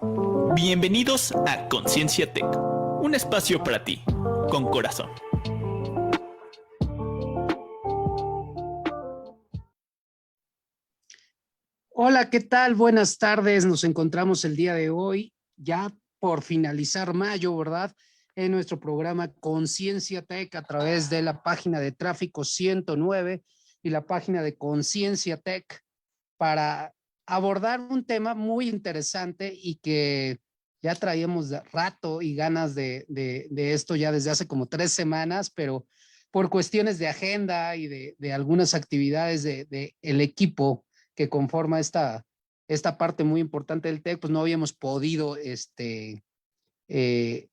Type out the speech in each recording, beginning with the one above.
Bienvenidos a Conciencia Tech, un espacio para ti, con corazón. Hola, ¿qué tal? Buenas tardes. Nos encontramos el día de hoy, ya por finalizar mayo, ¿verdad? En nuestro programa Conciencia Tech a través de la página de Tráfico 109 y la página de Conciencia Tech para abordar un tema muy interesante y que ya traíamos de rato y ganas de esto ya desde hace como 3 semanas, pero por cuestiones de agenda y de algunas actividades de el equipo que conforma esta parte muy importante del TEC, pues no habíamos podido eh,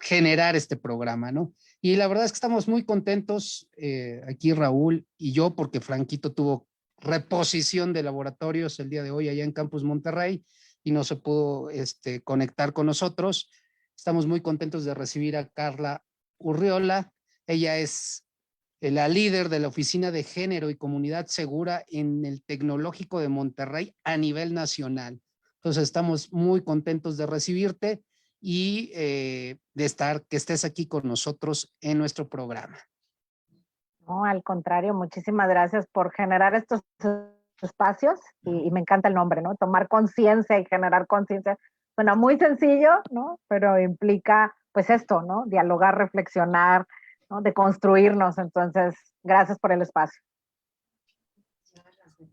generar este programa, ¿no? Y la verdad es que estamos muy contentos aquí Raúl y yo porque Franquito tuvo reposición de laboratorios el día de hoy allá en Campus Monterrey y no se pudo conectar con nosotros. Estamos muy contentos de recibir a Carla Urriola. Ella es la líder de la Oficina de Género y Comunidad Segura en el Tecnológico de Monterrey a nivel nacional. Entonces estamos muy contentos de recibirte y que estés aquí con nosotros en nuestro programa. No, al contrario, muchísimas gracias por generar estos espacios y me encanta el nombre, ¿no? Tomar conciencia y generar conciencia. Suena muy sencillo, ¿no? Pero implica, pues esto, ¿no? Dialogar, reflexionar, ¿no? De construirnos. Entonces, gracias por el espacio.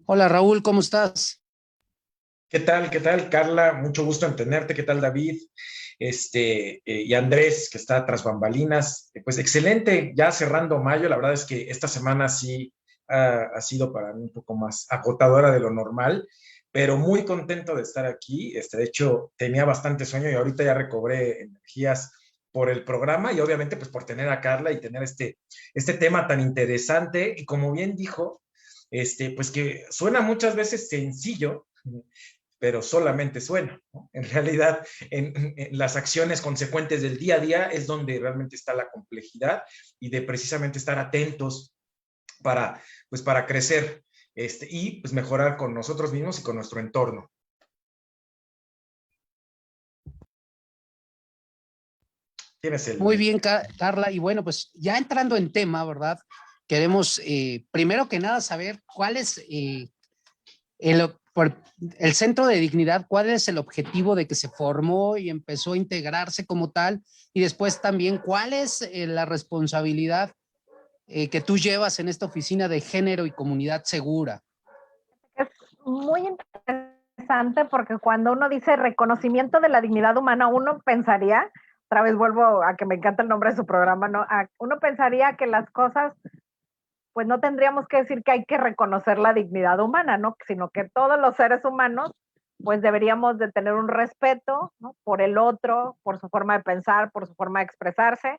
Hola Raúl, ¿cómo estás? ¿Qué tal? ¿Qué tal, Carla? Mucho gusto en tenerte. ¿Qué tal, David? Y Andrés, que está tras bambalinas. Pues excelente, ya cerrando mayo. La verdad es que esta semana sí ha sido para mí un poco más agotadora de lo normal, pero muy contento de estar aquí. De hecho, tenía bastante sueño y ahorita ya recobré energías por el programa y obviamente pues por tener a Carla y tener este tema tan interesante y como bien dijo, pues que suena muchas veces sencillo, pero solamente suena, ¿no? En realidad, en las acciones consecuentes del día a día es donde realmente está la complejidad y de precisamente estar atentos para crecer y pues mejorar con nosotros mismos y con nuestro entorno. Muy bien, Carla. Y bueno, pues ya entrando en tema, ¿verdad? Queremos primero que nada saber cuál es por el Centro de Dignidad, cuál es el objetivo de que se formó y empezó a integrarse como tal, y después también cuál es la responsabilidad que tú llevas en esta oficina de género y comunidad segura. Es muy interesante porque cuando uno dice reconocimiento de la dignidad humana, uno pensaría, otra vez vuelvo a que me encanta el nombre de su programa, ¿no? Uno pensaría que las cosas pues no tendríamos que decir que hay que reconocer la dignidad humana, ¿no? Sino que todos los seres humanos, pues deberíamos de tener un respeto, ¿no? Por el otro, por su forma de pensar, por su forma de expresarse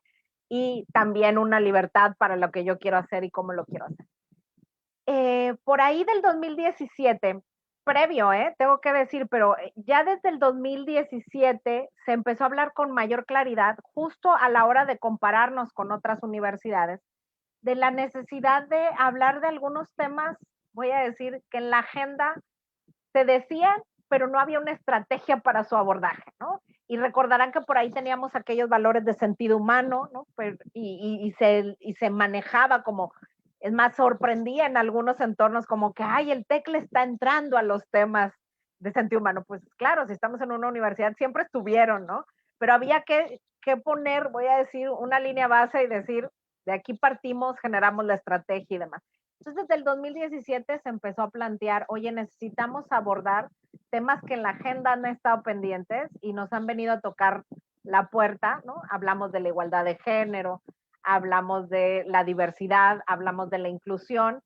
y también una libertad para lo que yo quiero hacer y cómo lo quiero hacer. Por ahí del 2017, previo, tengo que decir, pero ya desde el 2017 se empezó a hablar con mayor claridad, justo a la hora de compararnos con otras universidades, de la necesidad de hablar de algunos temas, voy a decir, que en la agenda se decían, pero no había una estrategia para su abordaje, ¿no? Y recordarán que por ahí teníamos aquellos valores de sentido humano, ¿no? Y se manejaba como, es más, sorprendía en algunos entornos como que, ay, el TEC le está entrando a los temas de sentido humano. Pues claro, si estamos en una universidad, siempre estuvieron, ¿no? Pero había que poner, voy a decir, una línea base y decir, de aquí partimos, generamos la estrategia y demás. Entonces, desde el 2017 se empezó a plantear, oye, necesitamos abordar temas que en la agenda han estado pendientes y nos han venido a tocar la puerta, ¿no? Hablamos de la igualdad de género, hablamos de la diversidad, hablamos de la inclusión,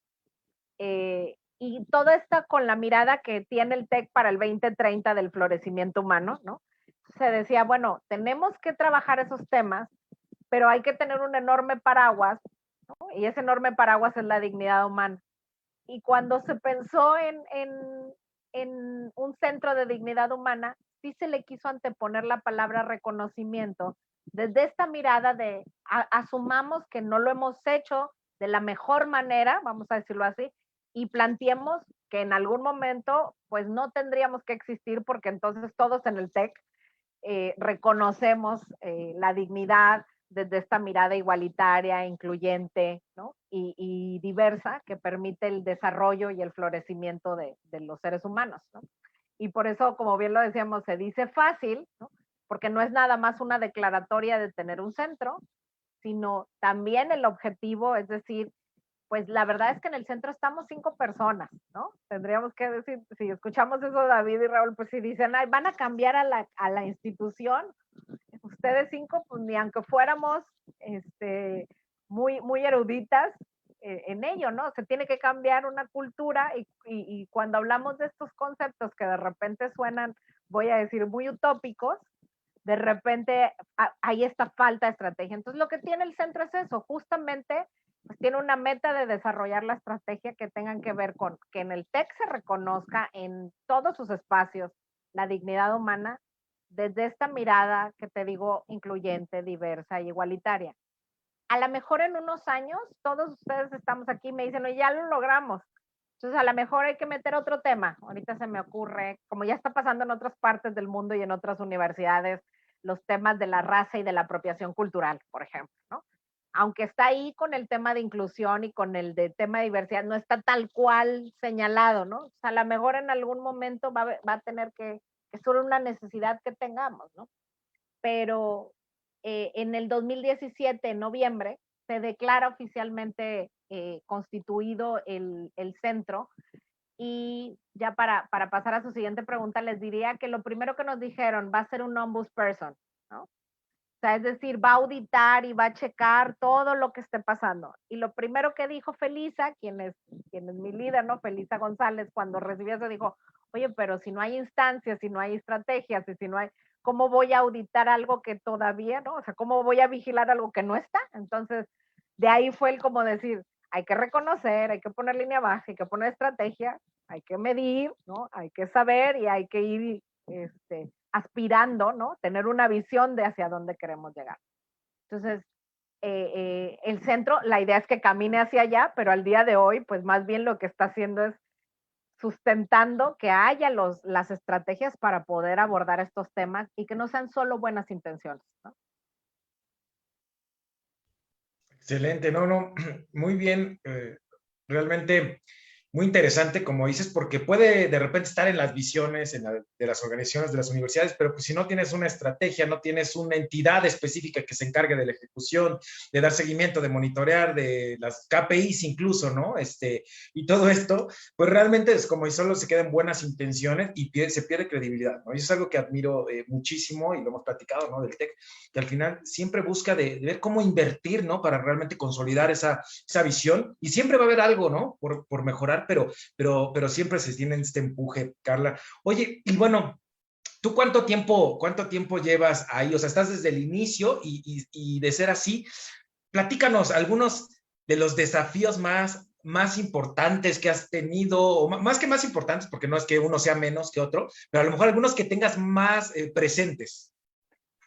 y todo esto con la mirada que tiene el TEC para el 2030 del florecimiento humano, ¿no? Se decía, bueno, tenemos que trabajar esos temas, pero hay que tener un enorme paraguas, ¿no? Y ese enorme paraguas es la dignidad humana. Y cuando se pensó en un centro de dignidad humana, sí se le quiso anteponer la palabra reconocimiento desde esta mirada de asumamos que no lo hemos hecho de la mejor manera, vamos a decirlo así, y planteemos que en algún momento pues no tendríamos que existir porque entonces todos en el TEC reconocemos la dignidad desde esta mirada igualitaria, incluyente, ¿no? y diversa que permite el desarrollo y el florecimiento de los seres humanos, ¿no? Y por eso, como bien lo decíamos, se dice fácil, ¿no? Porque no es nada más una declaratoria de tener un centro, sino también el objetivo, es decir, pues la verdad es que en el centro estamos 5 personas, ¿no? Tendríamos que decir, si escuchamos eso David y Raúl, pues si dicen, ay, van a cambiar a la institución, ustedes 5, pues ni aunque fuéramos muy eruditas en ello, ¿no? Se tiene que cambiar una cultura y cuando hablamos de estos conceptos que de repente suenan, voy a decir, muy utópicos, de repente hay esta falta de estrategia. Entonces lo que tiene el centro es eso, justamente pues tiene una meta de desarrollar la estrategia que tengan que ver con que en el TEC se reconozca en todos sus espacios la dignidad humana desde esta mirada que te digo incluyente, diversa y igualitaria. A lo mejor en unos años todos ustedes estamos aquí y me dicen, oye, ya lo logramos. Entonces a lo mejor hay que meter otro tema. Ahorita se me ocurre, como ya está pasando en otras partes del mundo y en otras universidades, los temas de la raza y de la apropiación cultural, por ejemplo, ¿no? Aunque está ahí con el tema de inclusión y con el de tema de diversidad, no está tal cual señalado, ¿no? O sea, a lo mejor en algún momento va a tener que ser una necesidad que tengamos, ¿no? Pero en el 2017, en noviembre, se declara oficialmente constituido el centro. Y ya para pasar a su siguiente pregunta, les diría que lo primero que nos dijeron va a ser un ombudsperson, ¿no? O sea, es decir, va a auditar y va a checar todo lo que esté pasando. Y lo primero que dijo Felisa, quien es mi líder, ¿no? Felisa González, cuando recibió eso, dijo, oye, pero si no hay instancias, si no hay estrategias, y si no hay, ¿cómo voy a auditar algo que todavía, no? O sea, ¿cómo voy a vigilar algo que no está? Entonces, de ahí fue el como decir, hay que reconocer, hay que poner línea baja, hay que poner estrategia, hay que medir, ¿no? Hay que saber y hay que ir, aspirando, ¿no? Tener una visión de hacia dónde queremos llegar. Entonces, el centro, la idea es que camine hacia allá, pero al día de hoy, pues más bien lo que está haciendo es sustentando que haya las estrategias para poder abordar estos temas y que no sean solo buenas intenciones, ¿no? Excelente, no, muy bien, realmente muy interesante, como dices, porque puede de repente estar en las visiones de las organizaciones, de las universidades, pero pues si no tienes una estrategia, no tienes una entidad específica que se encargue de la ejecución, de dar seguimiento, de monitorear, de las KPIs incluso, ¿no? Y todo esto, pues realmente es como y solo se quedan buenas intenciones y se pierde credibilidad, ¿no? Y eso es algo que admiro muchísimo y lo hemos platicado, ¿no? Del TEC, que al final siempre busca de ver cómo invertir, ¿no? Para realmente consolidar esa visión y siempre va a haber algo, ¿no? Por mejorar, pero siempre se tiene este empuje, Carla. Oye, y bueno, ¿tú cuánto tiempo llevas ahí? O sea, estás desde el inicio y de ser así, platícanos algunos de los desafíos más importantes que has tenido, o más que más importantes, porque no es que uno sea menos que otro, pero a lo mejor algunos que tengas más presentes.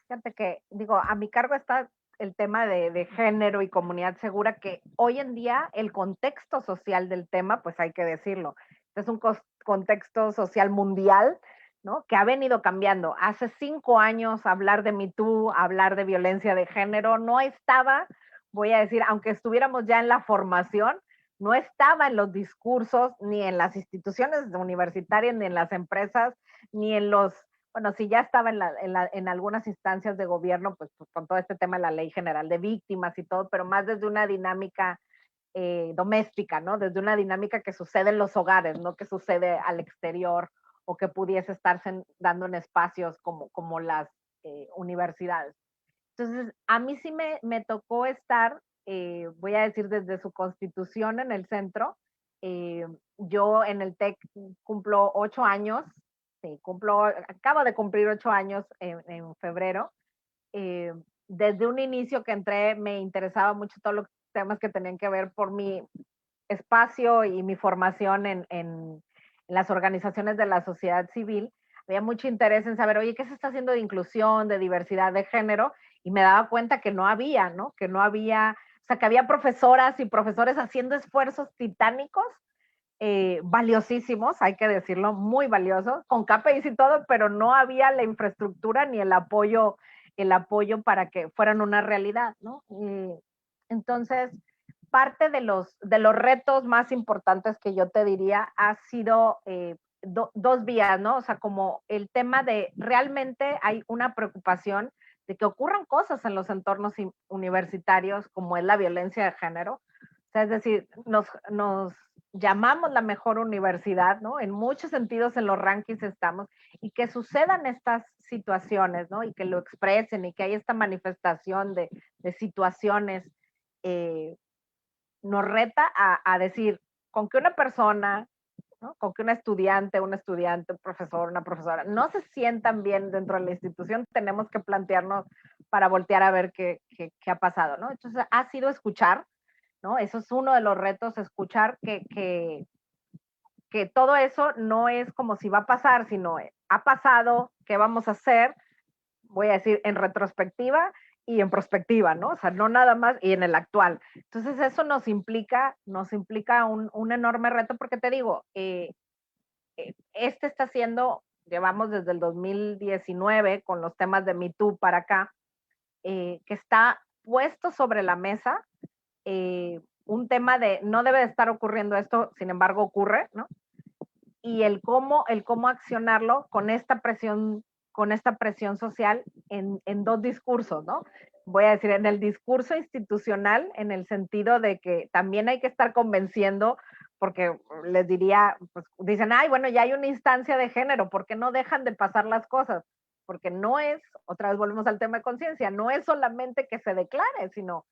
Fíjate que, digo, a mi cargo está el tema de género y comunidad segura, que hoy en día el contexto social del tema, pues hay que decirlo, es un contexto social mundial, ¿no? Que ha venido cambiando. Hace 5 años hablar de Me Too, hablar de violencia de género, no estaba, voy a decir, aunque estuviéramos ya en la formación, no estaba en los discursos, ni en las instituciones universitarias, ni en las empresas, ni en los, bueno, sí ya estaba en algunas instancias de gobierno, pues con todo este tema de la Ley General de Víctimas y todo, pero más desde una dinámica doméstica, ¿no? Desde una dinámica que sucede en los hogares, no que sucede al exterior o que pudiese estarse dando en espacios como las universidades. Entonces, a mí sí me tocó estar, voy a decir, desde su constitución en el centro. Yo en el TEC cumplo 8 años, sí, acabo de cumplir 8 años en febrero. Desde un inicio que entré me interesaba mucho todos los temas que tenían que ver por mi espacio y mi formación en las organizaciones de la sociedad civil. Había mucho interés en saber, oye, ¿qué se está haciendo de inclusión, de diversidad de género? Y me daba cuenta que no había, ¿no? Que no había, o sea, que había profesoras y profesores haciendo esfuerzos titánicos valiosísimos, hay que decirlo, muy valiosos, con KPIs y todo, pero no había la infraestructura ni el apoyo para que fueran una realidad, ¿no? Entonces, parte de los retos más importantes que yo te diría ha sido dos vías, ¿no? O sea, como el tema de realmente hay una preocupación de que ocurran cosas en los entornos universitarios, como es la violencia de género. O sea, es decir, nos llamamos la mejor universidad, ¿no? En muchos sentidos en los rankings estamos, y que sucedan estas situaciones, ¿no? Y que lo expresen y que hay esta manifestación de situaciones, nos reta a decir, con que una persona, ¿no? Con que un estudiante, un profesor, una profesora, no se sientan bien dentro de la institución, tenemos que plantearnos para voltear a ver qué ha pasado, ¿no? Entonces, ha sido escuchar, ¿no? Eso es uno de los retos, escuchar que todo eso no es como si va a pasar, sino ha pasado, ¿qué vamos a hacer? Voy a decir en retrospectiva y en prospectiva, ¿no? O sea, no nada más, y en el actual. Entonces, eso nos implica un enorme reto, porque te digo, está siendo, llevamos desde el 2019 con los temas de Me Too para acá, que está puesto sobre la mesa un tema de no debe de estar ocurriendo esto, sin embargo ocurre, ¿no? Y el cómo accionarlo con esta presión social en dos discursos, ¿no? Voy a decir, en el discurso institucional, en el sentido de que también hay que estar convenciendo, porque les diría, pues dicen, ay, bueno, ya hay una instancia de género, ¿por qué no dejan de pasar las cosas? Porque no es, otra vez volvemos al tema de conciencia, no es solamente que se declare, sino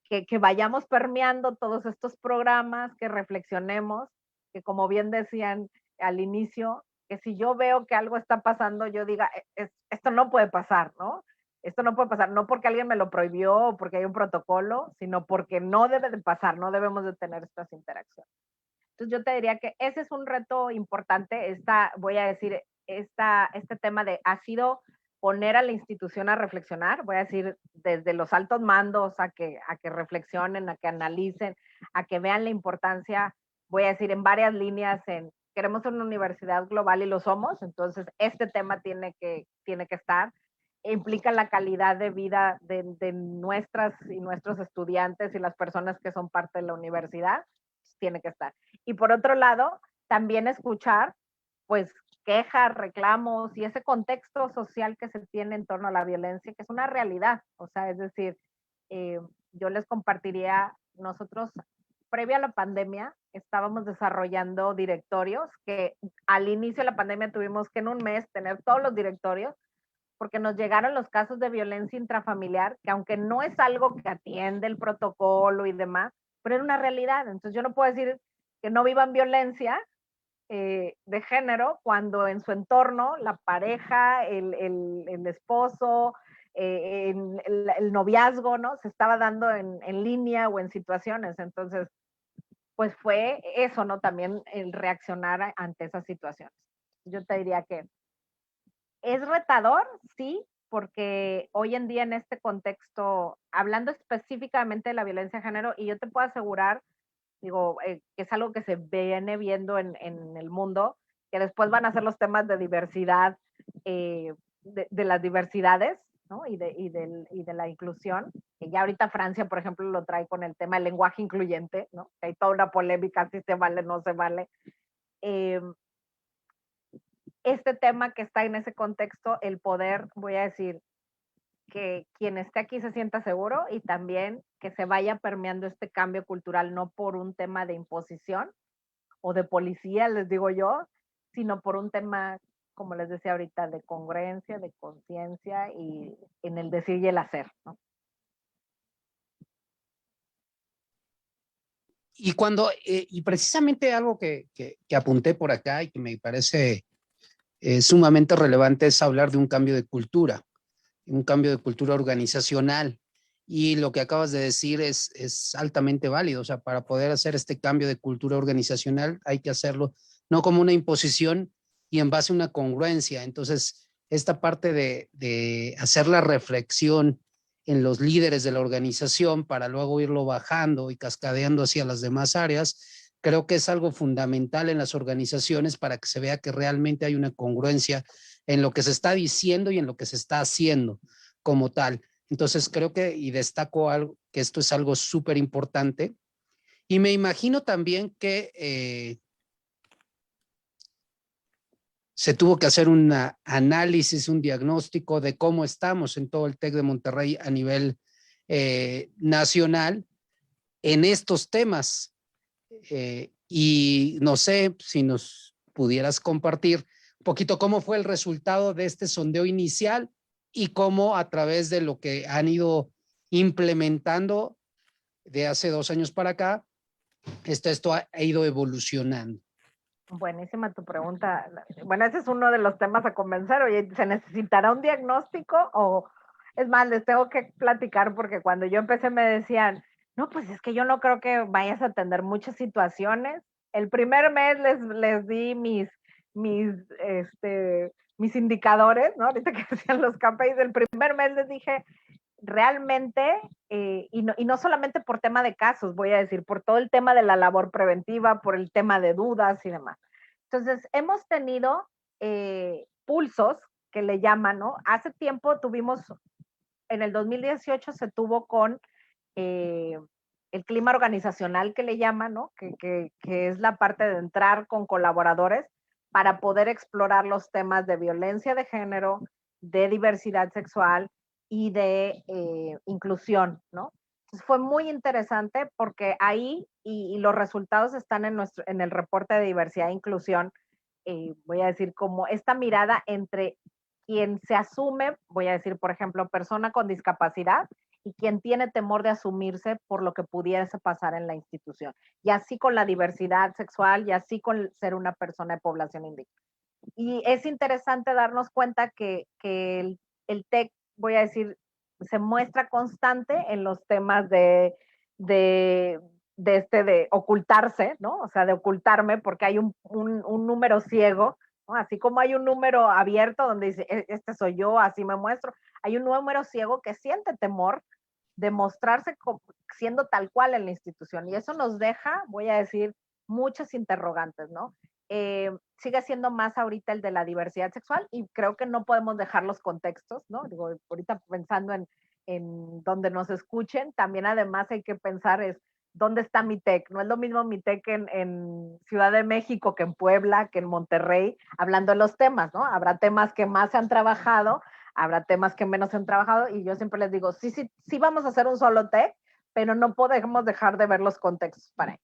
que vayamos permeando todos estos programas, que reflexionemos, que como bien decían al inicio, que si yo veo que algo está pasando, yo diga, esto no puede pasar, ¿no? Esto no puede pasar, no porque alguien me lo prohibió o porque hay un protocolo, sino porque no debe de pasar, no debemos de tener estas interacciones. Entonces yo te diría que ese es un reto importante, voy a decir, este tema ha sido poner a la institución a reflexionar, voy a decir, desde los altos mandos a que reflexionen, a que analicen, a que vean la importancia, voy a decir, en varias líneas, queremos una universidad global y lo somos, entonces este tema tiene que estar, implica la calidad de vida de nuestras y nuestros estudiantes y las personas que son parte de la universidad, tiene que estar. Y por otro lado, también escuchar, pues, quejas, reclamos y ese contexto social que se tiene en torno a la violencia, que es una realidad. O sea, es decir, yo les compartiría, nosotros, previo a la pandemia, estábamos desarrollando directorios que al inicio de la pandemia tuvimos que en un mes tener todos los directorios, porque nos llegaron los casos de violencia intrafamiliar, que aunque no es algo que atiende el protocolo y demás, pero era una realidad. Entonces yo no puedo decir que no vivan violencia de género cuando en su entorno la pareja, el esposo, el noviazgo, ¿no? Se estaba dando en línea o en situaciones. Entonces, pues fue eso, ¿no? También el reaccionar ante esas situaciones. Yo te diría que es retador, sí, porque hoy en día en este contexto, hablando específicamente de la violencia de género, y yo te puedo asegurar, digo, que es algo que se viene viendo en el mundo, que después van a ser los temas de diversidad, de las diversidades, ¿no? Y de la inclusión, que ya ahorita Francia, por ejemplo, lo trae con el tema del lenguaje incluyente, ¿no? Que hay toda una polémica, si se vale, no se vale. Este tema que está en ese contexto, el poder, voy a decir, que quien esté aquí se sienta seguro y también que se vaya permeando este cambio cultural, no por un tema de imposición o de policía, les digo yo, sino por un tema, como les decía ahorita, de congruencia, de conciencia y en el decir y el hacer, ¿no? Y precisamente algo que apunté por acá y que me parece sumamente relevante es hablar de un cambio de cultura organizacional. Y lo que acabas de decir es altamente válido. O sea, para poder hacer este cambio de cultura organizacional hay que hacerlo no como una imposición y en base a una congruencia. Entonces, esta parte de hacer la reflexión en los líderes de la organización para luego irlo bajando y cascadeando hacia las demás áreas, Creo que es algo fundamental en las organizaciones para que se vea que realmente hay una congruencia en lo que se está diciendo y en lo que se está haciendo como tal. Entonces creo que, y destaco algo, que esto es algo súper importante. Y me imagino también que se tuvo que hacer un análisis, un diagnóstico de cómo estamos en todo el TEC de Monterrey a nivel nacional en estos temas. Y no sé si nos pudieras compartir un poquito cómo fue el resultado de este sondeo inicial y cómo a través de lo que han ido implementando de hace 2 años para acá, esto ha ido evolucionando. Buenísima tu pregunta. Bueno, ese es uno de los temas a convencer. Oye, ¿se necesitará un diagnóstico? O es más, les tengo que platicar porque cuando yo empecé me decían, no, pues es que yo no creo que vayas a atender muchas situaciones. El primer mes les di mis indicadores, ¿no? Ahorita que hacían los KPIs, el primer mes les dije, realmente, y no solamente por tema de casos, voy a decir, por todo el tema de la labor preventiva, por el tema de dudas y demás. Entonces, hemos tenido pulsos que le llaman, ¿no? Hace tiempo tuvimos, en el 2018 se tuvo con el clima organizacional que le llaman, ¿no? Que es la parte de entrar con colaboradores para poder explorar los temas de violencia de género, de diversidad sexual y de inclusión, ¿no? Entonces fue muy interesante porque ahí, y los resultados están en el reporte de diversidad e inclusión, voy a decir, como esta mirada entre quien se asume, voy a decir, por ejemplo, persona con discapacidad y quien tiene temor de asumirse por lo que pudiese pasar en la institución. Y así con la diversidad sexual y así con ser una persona de población indígena. Y es interesante darnos cuenta que el TEC, voy a decir, se muestra constante en los temas de ocultarse, ¿no? O sea, de ocultarme porque hay un número ciego, ¿no? Así como hay un número abierto donde dice, este soy yo, así me muestro, hay un número ciego que siente temor de mostrarse siendo tal cual en la institución. Y eso nos deja, voy a decir, muchas interrogantes, ¿no? Sigue siendo más ahorita el de la diversidad sexual y creo que no podemos dejar los contextos, ¿no? Digo, ahorita pensando en donde nos escuchen, también además hay que pensar es, ¿dónde está mi TEC? No es lo mismo mi TEC en Ciudad de México que en Puebla, que en Monterrey, hablando de los temas, ¿no? Habrá temas que más se han trabajado, habrá temas que menos se han trabajado y yo siempre les digo, sí vamos a hacer un solo TEC, pero no podemos dejar de ver los contextos para ello.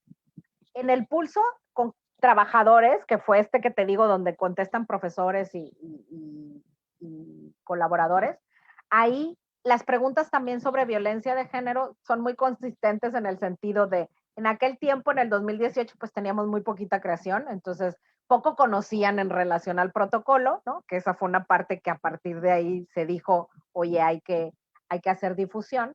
En el pulso, con trabajadores, que fue este que te digo, donde contestan profesores y colaboradores, ahí las preguntas también sobre violencia de género son muy consistentes en el sentido de, en aquel tiempo, en el 2018, pues teníamos muy poquita creación, entonces poco conocían en relación al protocolo, ¿no? Que esa fue una parte que a partir de ahí se dijo, oye, hay que hacer difusión.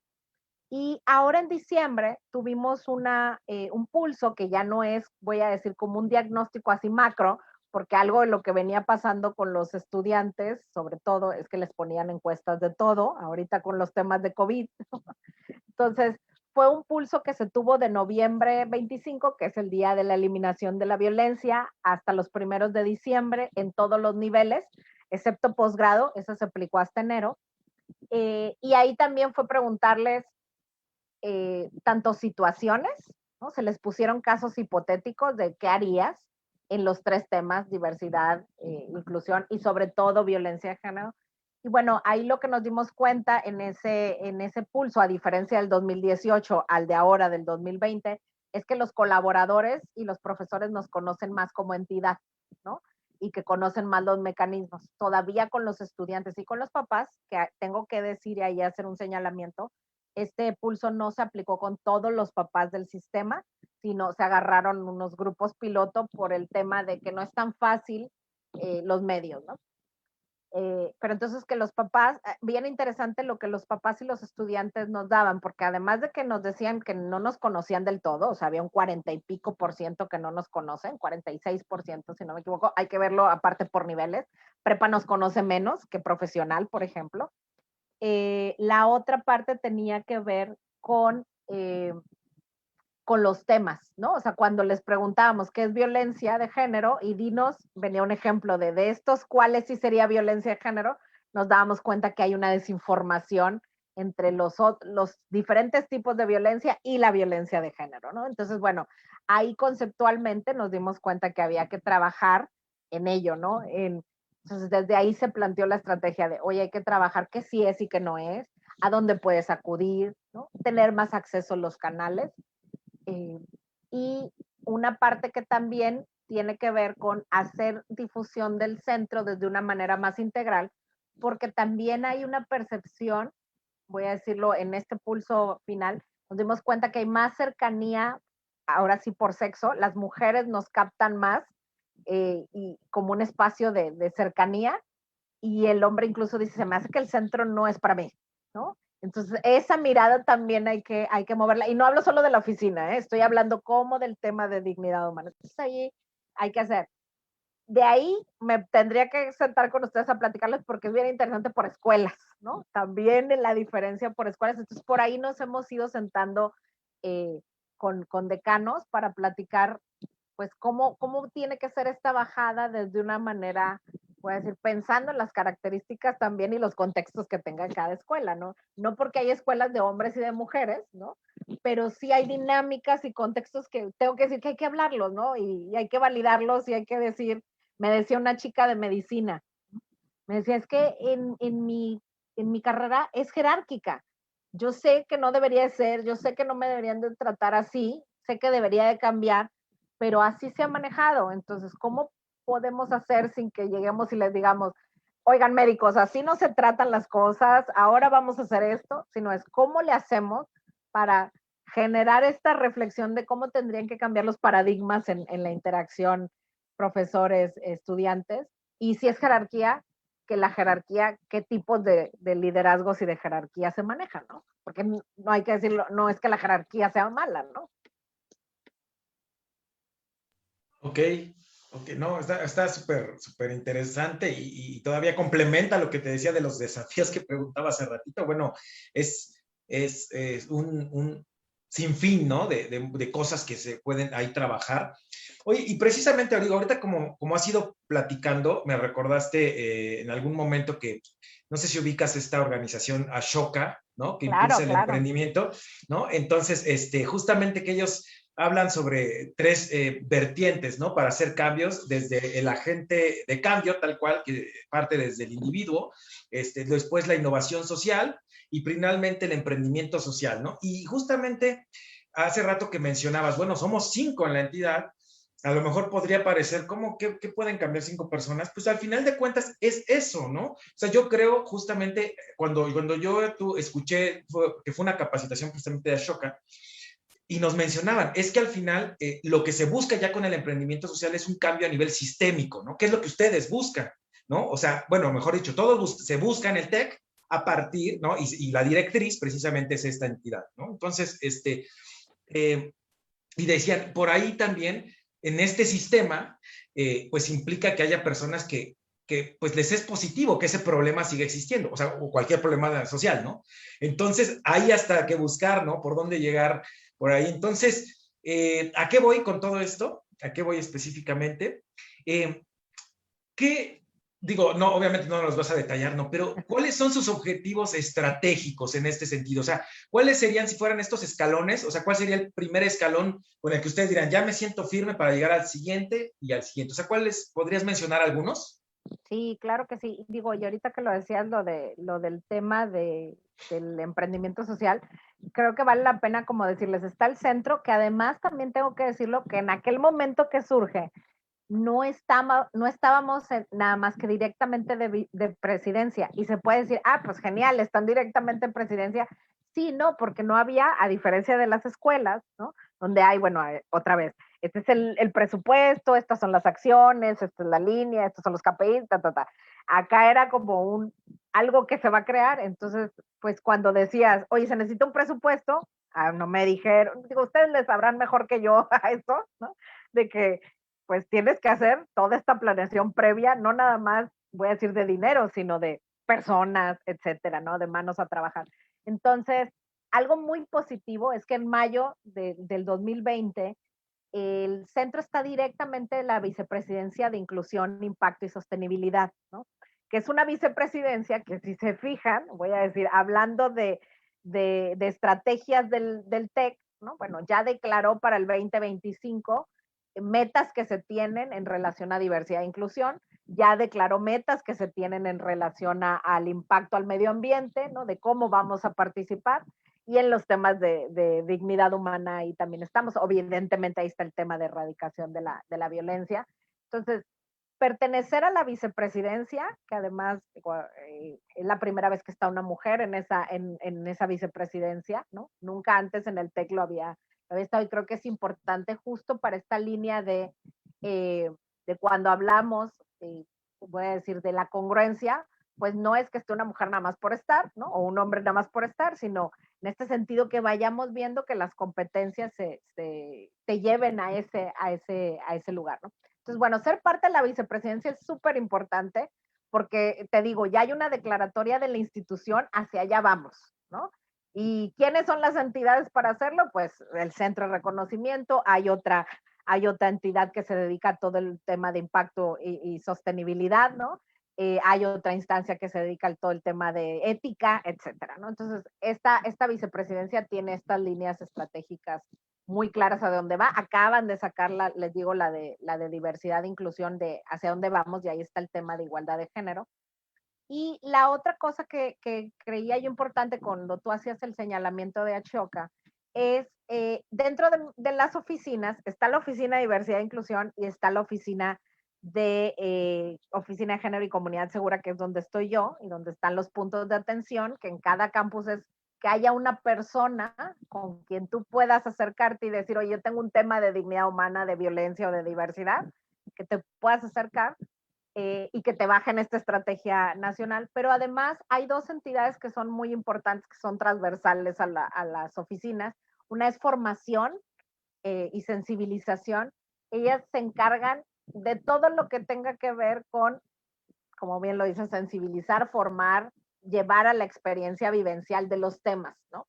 Y ahora en diciembre tuvimos un pulso que ya no es, voy a decir, como un diagnóstico así macro, porque algo de lo que venía pasando con los estudiantes, sobre todo, es que les ponían encuestas de todo, ahorita con los temas de COVID. Entonces, fue un pulso que se tuvo de noviembre 25, que es el día de la eliminación de la violencia, hasta los primeros de diciembre en todos los niveles, excepto posgrado, eso se aplicó hasta enero. Y ahí también fue preguntarles tanto situaciones, ¿no? Se les pusieron casos hipotéticos de qué harías en los 3 temas, diversidad, inclusión y sobre todo violencia de género. Y bueno, ahí lo que nos dimos cuenta en ese pulso, a diferencia del 2018 al de ahora del 2020, es que los colaboradores y los profesores nos conocen más como entidad, ¿no? Y que conocen más los mecanismos. Todavía con los estudiantes y con los papás, que tengo que decir y ahí hacer un señalamiento, este pulso no se aplicó con todos los papás del sistema, sino se agarraron unos grupos piloto por el tema de que no es tan fácil los medios, ¿no? Pero entonces que los papás, bien interesante lo que los papás y los estudiantes nos daban, porque además de que nos decían que no nos conocían del todo, o sea, había un 40 y pico % que no nos conocen, 46% si no me equivoco, hay que verlo aparte por niveles, prepa nos conoce menos que profesional, por ejemplo. La otra parte tenía que ver con con los temas, ¿no? O sea, cuando les preguntábamos qué es violencia de género y venía un ejemplo de estos, cuáles sí sería violencia de género, nos dábamos cuenta que hay una desinformación entre los diferentes tipos de violencia y la violencia de género, ¿no? Entonces, bueno, ahí conceptualmente nos dimos cuenta que había que trabajar en ello, ¿no? Entonces, desde ahí se planteó la estrategia de, oye, hay que trabajar qué sí es y qué no es, a dónde puedes acudir, ¿no? Tener más acceso a los canales. Y una parte que también tiene que ver con hacer difusión del centro desde una manera más integral, porque también hay una percepción, voy a decirlo en este pulso final, nos dimos cuenta que hay más cercanía, ahora sí por sexo, las mujeres nos captan más y como un espacio de cercanía, y el hombre incluso dice, se me hace que el centro no es para mí, ¿no? Entonces, esa mirada también hay que moverla. Y no hablo solo de la oficina, ¿eh? Estoy hablando como del tema de dignidad humana. Entonces, ahí hay que hacer. De ahí me tendría que sentar con ustedes a platicarles porque es bien interesante por escuelas, ¿no? También la diferencia por escuelas. Entonces, por ahí nos hemos ido sentando con decanos para platicar, pues, cómo tiene que ser esta bajada desde una manera, voy a decir, pensando en las características también y los contextos que tenga cada escuela, ¿no? No porque hay escuelas de hombres y de mujeres, ¿no? Pero sí hay dinámicas y contextos que tengo que decir que hay que hablarlos, ¿no? Y hay que validarlos y hay que decir, me decía una chica de medicina, me decía, es que en mi carrera es jerárquica. Yo sé que no debería de ser, yo sé que no me deberían de tratar así, sé que debería de cambiar, pero así se ha manejado. Entonces, ¿cómo podemos hacer sin que lleguemos y les digamos, oigan médicos, así no se tratan las cosas, ahora vamos a hacer esto, sino es cómo le hacemos para generar esta reflexión de cómo tendrían que cambiar los paradigmas en la interacción profesores, estudiantes, y si es jerarquía, que la jerarquía, qué tipos de liderazgos y de jerarquía se manejan, ¿no? Porque no hay que decirlo, no es que la jerarquía sea mala, ¿no? Ok, ok, no, está súper, súper interesante y todavía complementa lo que te decía de los desafíos que preguntaba hace ratito. Bueno, es un sinfín, ¿no? De cosas que se pueden ahí trabajar. Oye, y precisamente digo, ahorita como has ido platicando, me recordaste en algún momento que, no sé si ubicas esta organización Ashoka, ¿no? Que impulsa Claro, el claro. emprendimiento, ¿no? Entonces, justamente que ellos hablan sobre tres vertientes, ¿no? Para hacer cambios, desde el agente de cambio, tal cual, que parte desde el individuo, después la innovación social y finalmente el emprendimiento social, ¿no? Y justamente hace rato que mencionabas, bueno, somos 5 en la entidad, a lo mejor podría parecer, ¿cómo que pueden cambiar 5 personas? Pues al final de cuentas es eso, ¿no? O sea, yo creo justamente, cuando yo escuché, que fue una capacitación justamente de Ashoka, y nos mencionaban, es que al final lo que se busca ya con el emprendimiento social es un cambio a nivel sistémico, ¿no? ¿Qué es lo que ustedes buscan? ¿No? O sea, bueno, mejor dicho, todos se busca en el TEC a partir, ¿no? Y la directriz precisamente es esta entidad, ¿no? Entonces, y decían, por ahí también, en este sistema, pues implica que haya personas que pues les es positivo que ese problema siga existiendo, o sea, o cualquier problema social, ¿no? Entonces, hay hasta que buscar, ¿no? Por dónde llegar por ahí. Entonces, ¿a qué voy con todo esto? ¿A qué voy específicamente? ¿Qué, digo, no, obviamente no los vas a detallar, ¿no? Pero ¿cuáles son sus objetivos estratégicos en este sentido? O sea, ¿cuáles serían si fueran estos escalones? O sea, ¿cuál sería el primer escalón con el que ustedes dirán, ya me siento firme para llegar al siguiente y al siguiente? O sea, ¿cuáles podrías mencionar algunos? Sí, claro que sí. Digo, y ahorita que lo decías, lo del tema del emprendimiento social, creo que vale la pena como decirles, está el centro, que además también tengo que decirlo, que en aquel momento que surge, no estábamos nada más que directamente de presidencia. Y se puede decir, ah, pues genial, están directamente en presidencia. Sí, no, porque no había, a diferencia de las escuelas, ¿no? Donde hay, bueno, otra vez, este es el presupuesto, estas son las acciones, esta es la línea, estos son los KPIs, ta, ta, ta. Acá era como algo que se va a crear. Entonces, pues cuando decías, oye, se necesita un presupuesto, no me dijeron, digo, ustedes les sabrán mejor que yo a eso, ¿no? De que pues tienes que hacer toda esta planeación previa, no nada más, voy a decir, de dinero, sino de personas, etcétera, ¿no? De manos a trabajar. Entonces, algo muy positivo es que en mayo del 2020 el centro está directamente en la vicepresidencia de Inclusión, Impacto y Sostenibilidad, ¿no? Que es una vicepresidencia que, si se fijan, voy a decir, hablando de estrategias del TEC, ¿no? Bueno, ya declaró para el 2025 metas que se tienen en relación a diversidad e inclusión, ya declaró metas que se tienen en relación al impacto al medio ambiente, ¿no? De cómo vamos a participar, y en los temas de dignidad humana, y también estamos, evidentemente ahí está el tema de erradicación de la violencia. Entonces, pertenecer a la vicepresidencia, que además es la primera vez que está una mujer en esa vicepresidencia, ¿no? Nunca antes en el TEC lo había estado, y creo que es importante justo para esta línea de cuando hablamos, voy a decir, de la congruencia, pues no es que esté una mujer nada más por estar, ¿no? O un hombre nada más por estar, sino en este sentido que vayamos viendo que las competencias te lleven a ese lugar, ¿no? Entonces, bueno, ser parte de la vicepresidencia es súper importante porque, te digo, ya hay una declaratoria de la institución, hacia allá vamos, ¿no? ¿Y quiénes son las entidades para hacerlo? Pues el Centro de Reconocimiento, hay otra entidad que se dedica a todo el tema de impacto y sostenibilidad, ¿no? Hay otra instancia que se dedica a todo el tema de ética, etcétera, ¿no? Entonces, esta vicepresidencia tiene estas líneas estratégicas muy claras a dónde va. Acaban de sacarla, les digo, la de diversidad e inclusión, de hacia dónde vamos, y ahí está el tema de igualdad de género. Y la otra cosa que creía yo importante cuando tú hacías el señalamiento de Ashoka es, dentro de las oficinas, está la oficina de diversidad e inclusión y está la oficina oficina de género y comunidad segura, que es donde estoy yo y donde están los puntos de atención, que en cada campus es que haya una persona con quien tú puedas acercarte y decir, oye, yo tengo un tema de dignidad humana, de violencia o de diversidad, que te puedas acercar y que te bajen esta estrategia nacional. Pero además hay dos entidades que son muy importantes, que son transversales a las oficinas. Una es formación y sensibilización. Ellas se encargan de todo lo que tenga que ver con, como bien lo dice, sensibilizar, formar, llevar a la experiencia vivencial de los temas, ¿no?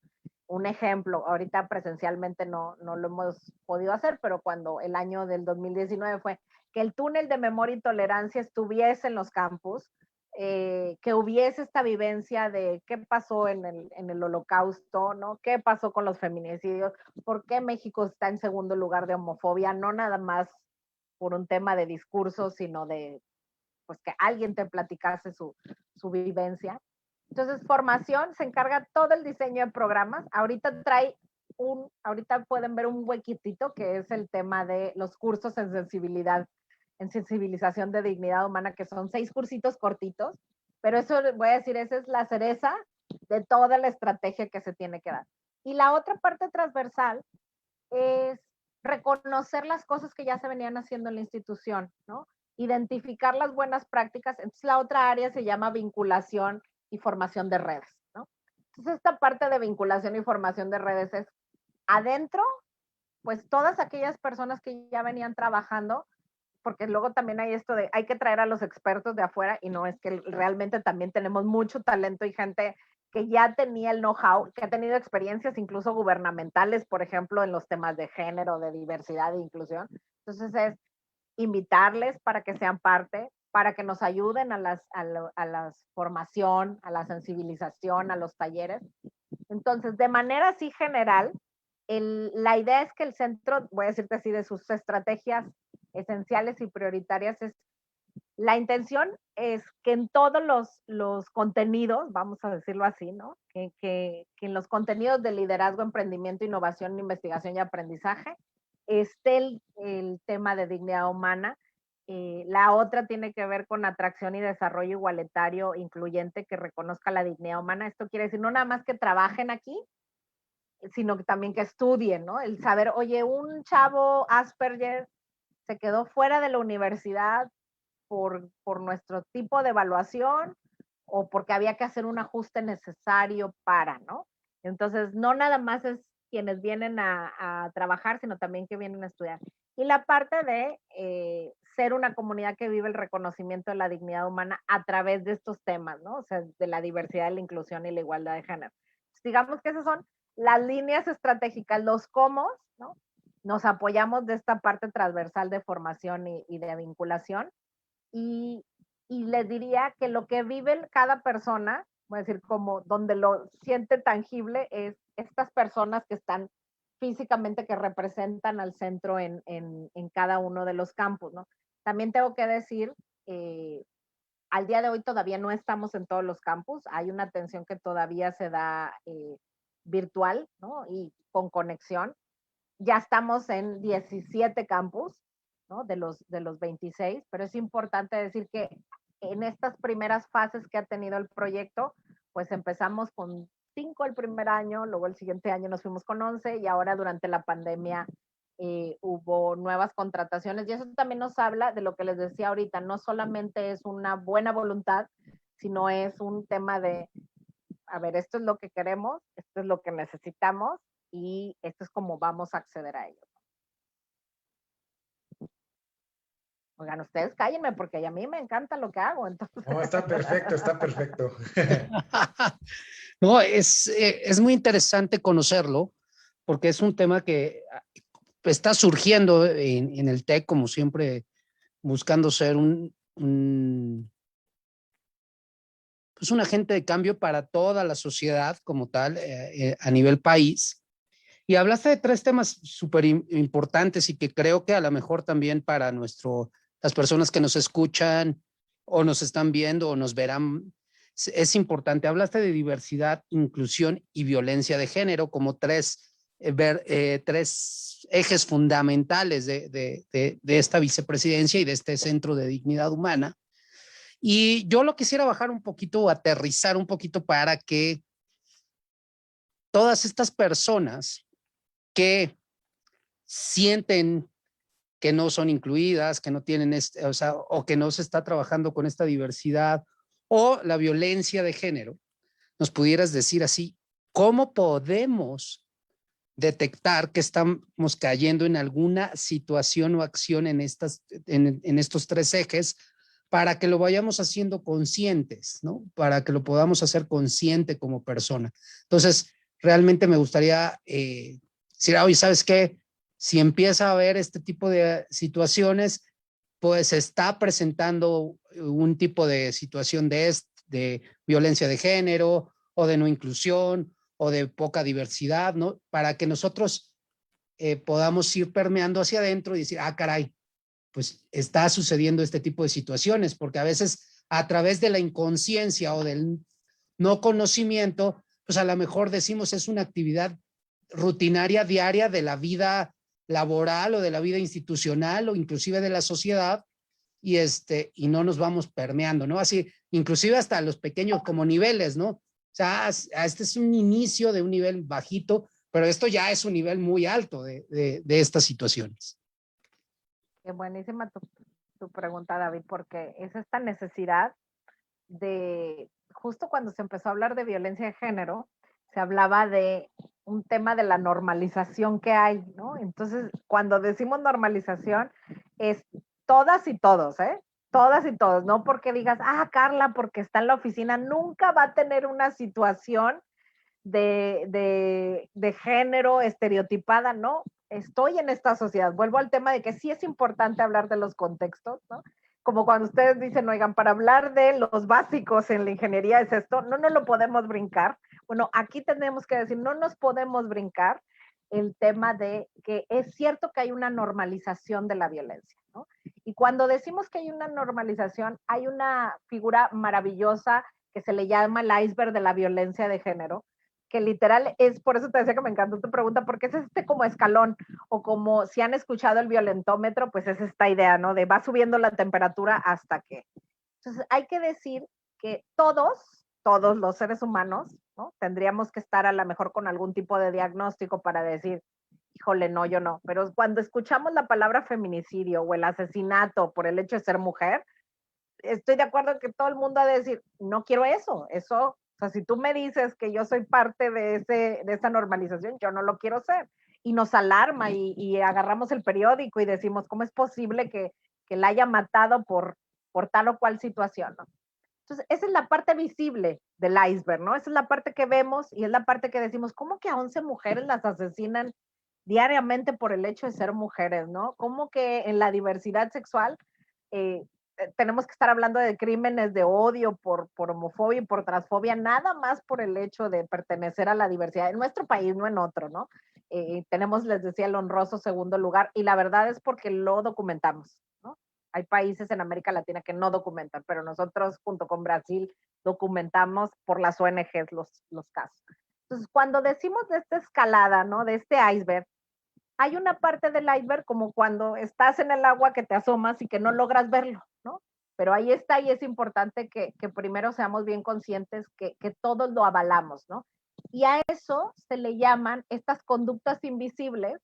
Un ejemplo, ahorita presencialmente no lo hemos podido hacer, pero cuando el año del 2019 fue que el túnel de memoria y tolerancia estuviese en los campus, que hubiese esta vivencia de qué pasó en el Holocausto, ¿no? ¿Qué pasó con los feminicidios? ¿Por qué México está en segundo lugar de homofobia? No nada más por un tema de discurso, sino de pues que alguien te platicase su vivencia. Entonces, formación se encarga todo el diseño de programas. Ahorita pueden ver un huequitito que es el tema de los cursos en sensibilización de dignidad humana, que son 6 cursitos cortitos, pero eso voy a decir, esa es la cereza de toda la estrategia que se tiene que dar. Y la otra parte transversal es reconocer las cosas que ya se venían haciendo en la institución, ¿no? Identificar las buenas prácticas. Entonces, la otra área se llama vinculación y formación de redes, ¿no? Entonces, esta parte de vinculación y formación de redes es adentro, pues todas aquellas personas que ya venían trabajando, porque luego también hay esto de hay que traer a los expertos de afuera, y no, es que realmente también tenemos mucho talento y gente que ya tenía el know-how, que ha tenido experiencias incluso gubernamentales, por ejemplo, en los temas de género, de diversidad e inclusión. Entonces es invitarles para que sean parte, para que nos ayuden a la formación, a la sensibilización, a los talleres. Entonces, de manera así general, la idea es que el centro, voy a decirte así, de sus estrategias esenciales y prioritarias es, la intención es que en todos los contenidos, vamos a decirlo así, ¿no? Que en los contenidos de liderazgo, emprendimiento, innovación, investigación y aprendizaje esté el tema de dignidad humana. La otra tiene que ver con atracción y desarrollo igualitario, incluyente, que reconozca la dignidad humana. Esto quiere decir no nada más que trabajen aquí, sino que también que estudien, ¿no? El saber, oye, un chavo Asperger se quedó fuera de la universidad por nuestro tipo de evaluación o porque había que hacer un ajuste necesario para, ¿no? Entonces, no nada más es quienes vienen a trabajar, sino también que vienen a estudiar. Y la parte de ser una comunidad que vive el reconocimiento de la dignidad humana a través de estos temas, ¿no? O sea, de la diversidad, la inclusión y la igualdad de género. Pues digamos que esas son las líneas estratégicas, los cómo, ¿no? Nos apoyamos de esta parte transversal de formación y de vinculación. Y, y les diría que lo que vive cada persona, voy a decir, como donde lo siente tangible, es estas personas que están físicamente, que representan al centro en cada uno de los campus, ¿no? También tengo que decir, al día de hoy todavía no estamos en todos los campus, hay una atención que todavía se da virtual, ¿no? Y con conexión. Ya estamos en 17 campus, ¿no? De los 26, pero es importante decir que en estas primeras fases que ha tenido el proyecto, pues empezamos con 5 el primer año, luego el siguiente año nos fuimos con 11 y ahora durante la pandemia hubo nuevas contrataciones y eso también nos habla de lo que les decía ahorita, no solamente es una buena voluntad, sino es un tema de, a ver, esto es lo que queremos, esto es lo que necesitamos y esto es como vamos a acceder a ello. Oigan, ustedes cállenme porque a mí me encanta lo que hago. Entonces... No, está perfecto, está perfecto. No, es muy interesante conocerlo porque es un tema que está surgiendo en el TEC, como siempre, buscando ser pues un agente de cambio para toda la sociedad como tal, a nivel país. Y hablaste de 3 temas súper importantes y que creo que a lo mejor también para las personas que nos escuchan o nos están viendo o nos verán, es importante. Hablaste de diversidad, inclusión y violencia de género como 3 ejes fundamentales de esta vicepresidencia y de este Centro de Dignidad Humana. Y yo lo quisiera bajar un poquito, aterrizar un poquito para que todas estas personas que sienten que no son incluidas, que no tienen, o que no se está trabajando con esta diversidad o la violencia de género, nos pudieras decir así, ¿cómo podemos detectar que estamos cayendo en alguna situación o acción en estos 3 ejes para que lo vayamos haciendo conscientes, ¿no? Para que lo podamos hacer consciente como persona. Entonces, realmente me gustaría decir, oye, ¿sabes qué? Si empieza a haber este tipo de situaciones, pues se está presentando un tipo de situación de violencia de género o de no inclusión o de poca diversidad, ¿no? Para que nosotros podamos ir permeando hacia adentro y decir, caray, pues está sucediendo este tipo de situaciones, porque a veces a través de la inconsciencia o del no conocimiento, pues a lo mejor decimos es una actividad rutinaria diaria de la vida laboral o de la vida institucional o inclusive de la sociedad y no nos vamos permeando, ¿no? Así, inclusive hasta los pequeños como niveles, ¿no? O sea, este es un inicio de un nivel bajito, pero esto ya es un nivel muy alto de estas situaciones. Qué buenísima tu pregunta, David, porque es esta necesidad de, justo cuando se empezó a hablar de violencia de género, se hablaba de un tema de la normalización que hay, ¿no? Entonces, cuando decimos normalización, es todas y todos, ¿eh? Todas y todos, no porque digas, Carla, porque está en la oficina, nunca va a tener una situación de género estereotipada, ¿no? Estoy en esta sociedad. Vuelvo al tema de que sí es importante hablar de los contextos, ¿no? Como cuando ustedes dicen, oigan, para hablar de los básicos en la ingeniería es esto, no nos lo podemos brincar. Bueno, aquí tenemos que decir, no nos podemos brincar el tema de que es cierto que hay una normalización de la violencia, ¿no? Y cuando decimos que hay una normalización, hay una figura maravillosa que se le llama el iceberg de la violencia de género, que literal es, por eso te decía que me encantó tu pregunta, porque es como escalón, o como si han escuchado el violentómetro, pues es esta idea, ¿no? De va subiendo la temperatura hasta que. Entonces hay que decir que todos los seres humanos, ¿no? Tendríamos que estar a lo mejor con algún tipo de diagnóstico para decir, híjole, no, yo no. Pero cuando escuchamos la palabra feminicidio o el asesinato por el hecho de ser mujer, estoy de acuerdo en que todo el mundo ha de decir, no quiero eso, o sea, si tú me dices que yo soy parte de esa normalización, yo no lo quiero ser. Y nos alarma y agarramos el periódico y decimos, ¿cómo es posible que la haya matado por tal o cual situación, ¿no? Entonces, esa es la parte visible del iceberg, ¿no? Esa es la parte que vemos y es la parte que decimos, ¿cómo que a 11 mujeres las asesinan diariamente por el hecho de ser mujeres, ¿no? ¿Cómo que en la diversidad sexual tenemos que estar hablando de crímenes de odio por homofobia y por transfobia, nada más por el hecho de pertenecer a la diversidad en nuestro país, no en otro, ¿no? Tenemos, les decía, el honroso segundo lugar y la verdad es porque lo documentamos, ¿no? Hay países en América Latina que no documentan, pero nosotros junto con Brasil documentamos por las ONGs los casos. Entonces, cuando decimos de esta escalada, ¿no? De este iceberg, hay una parte del iceberg como cuando estás en el agua que te asomas y que no logras verlo, ¿no? Pero ahí está y es importante que primero seamos bien conscientes que todos lo avalamos, ¿no? Y a eso se le llaman estas conductas invisibles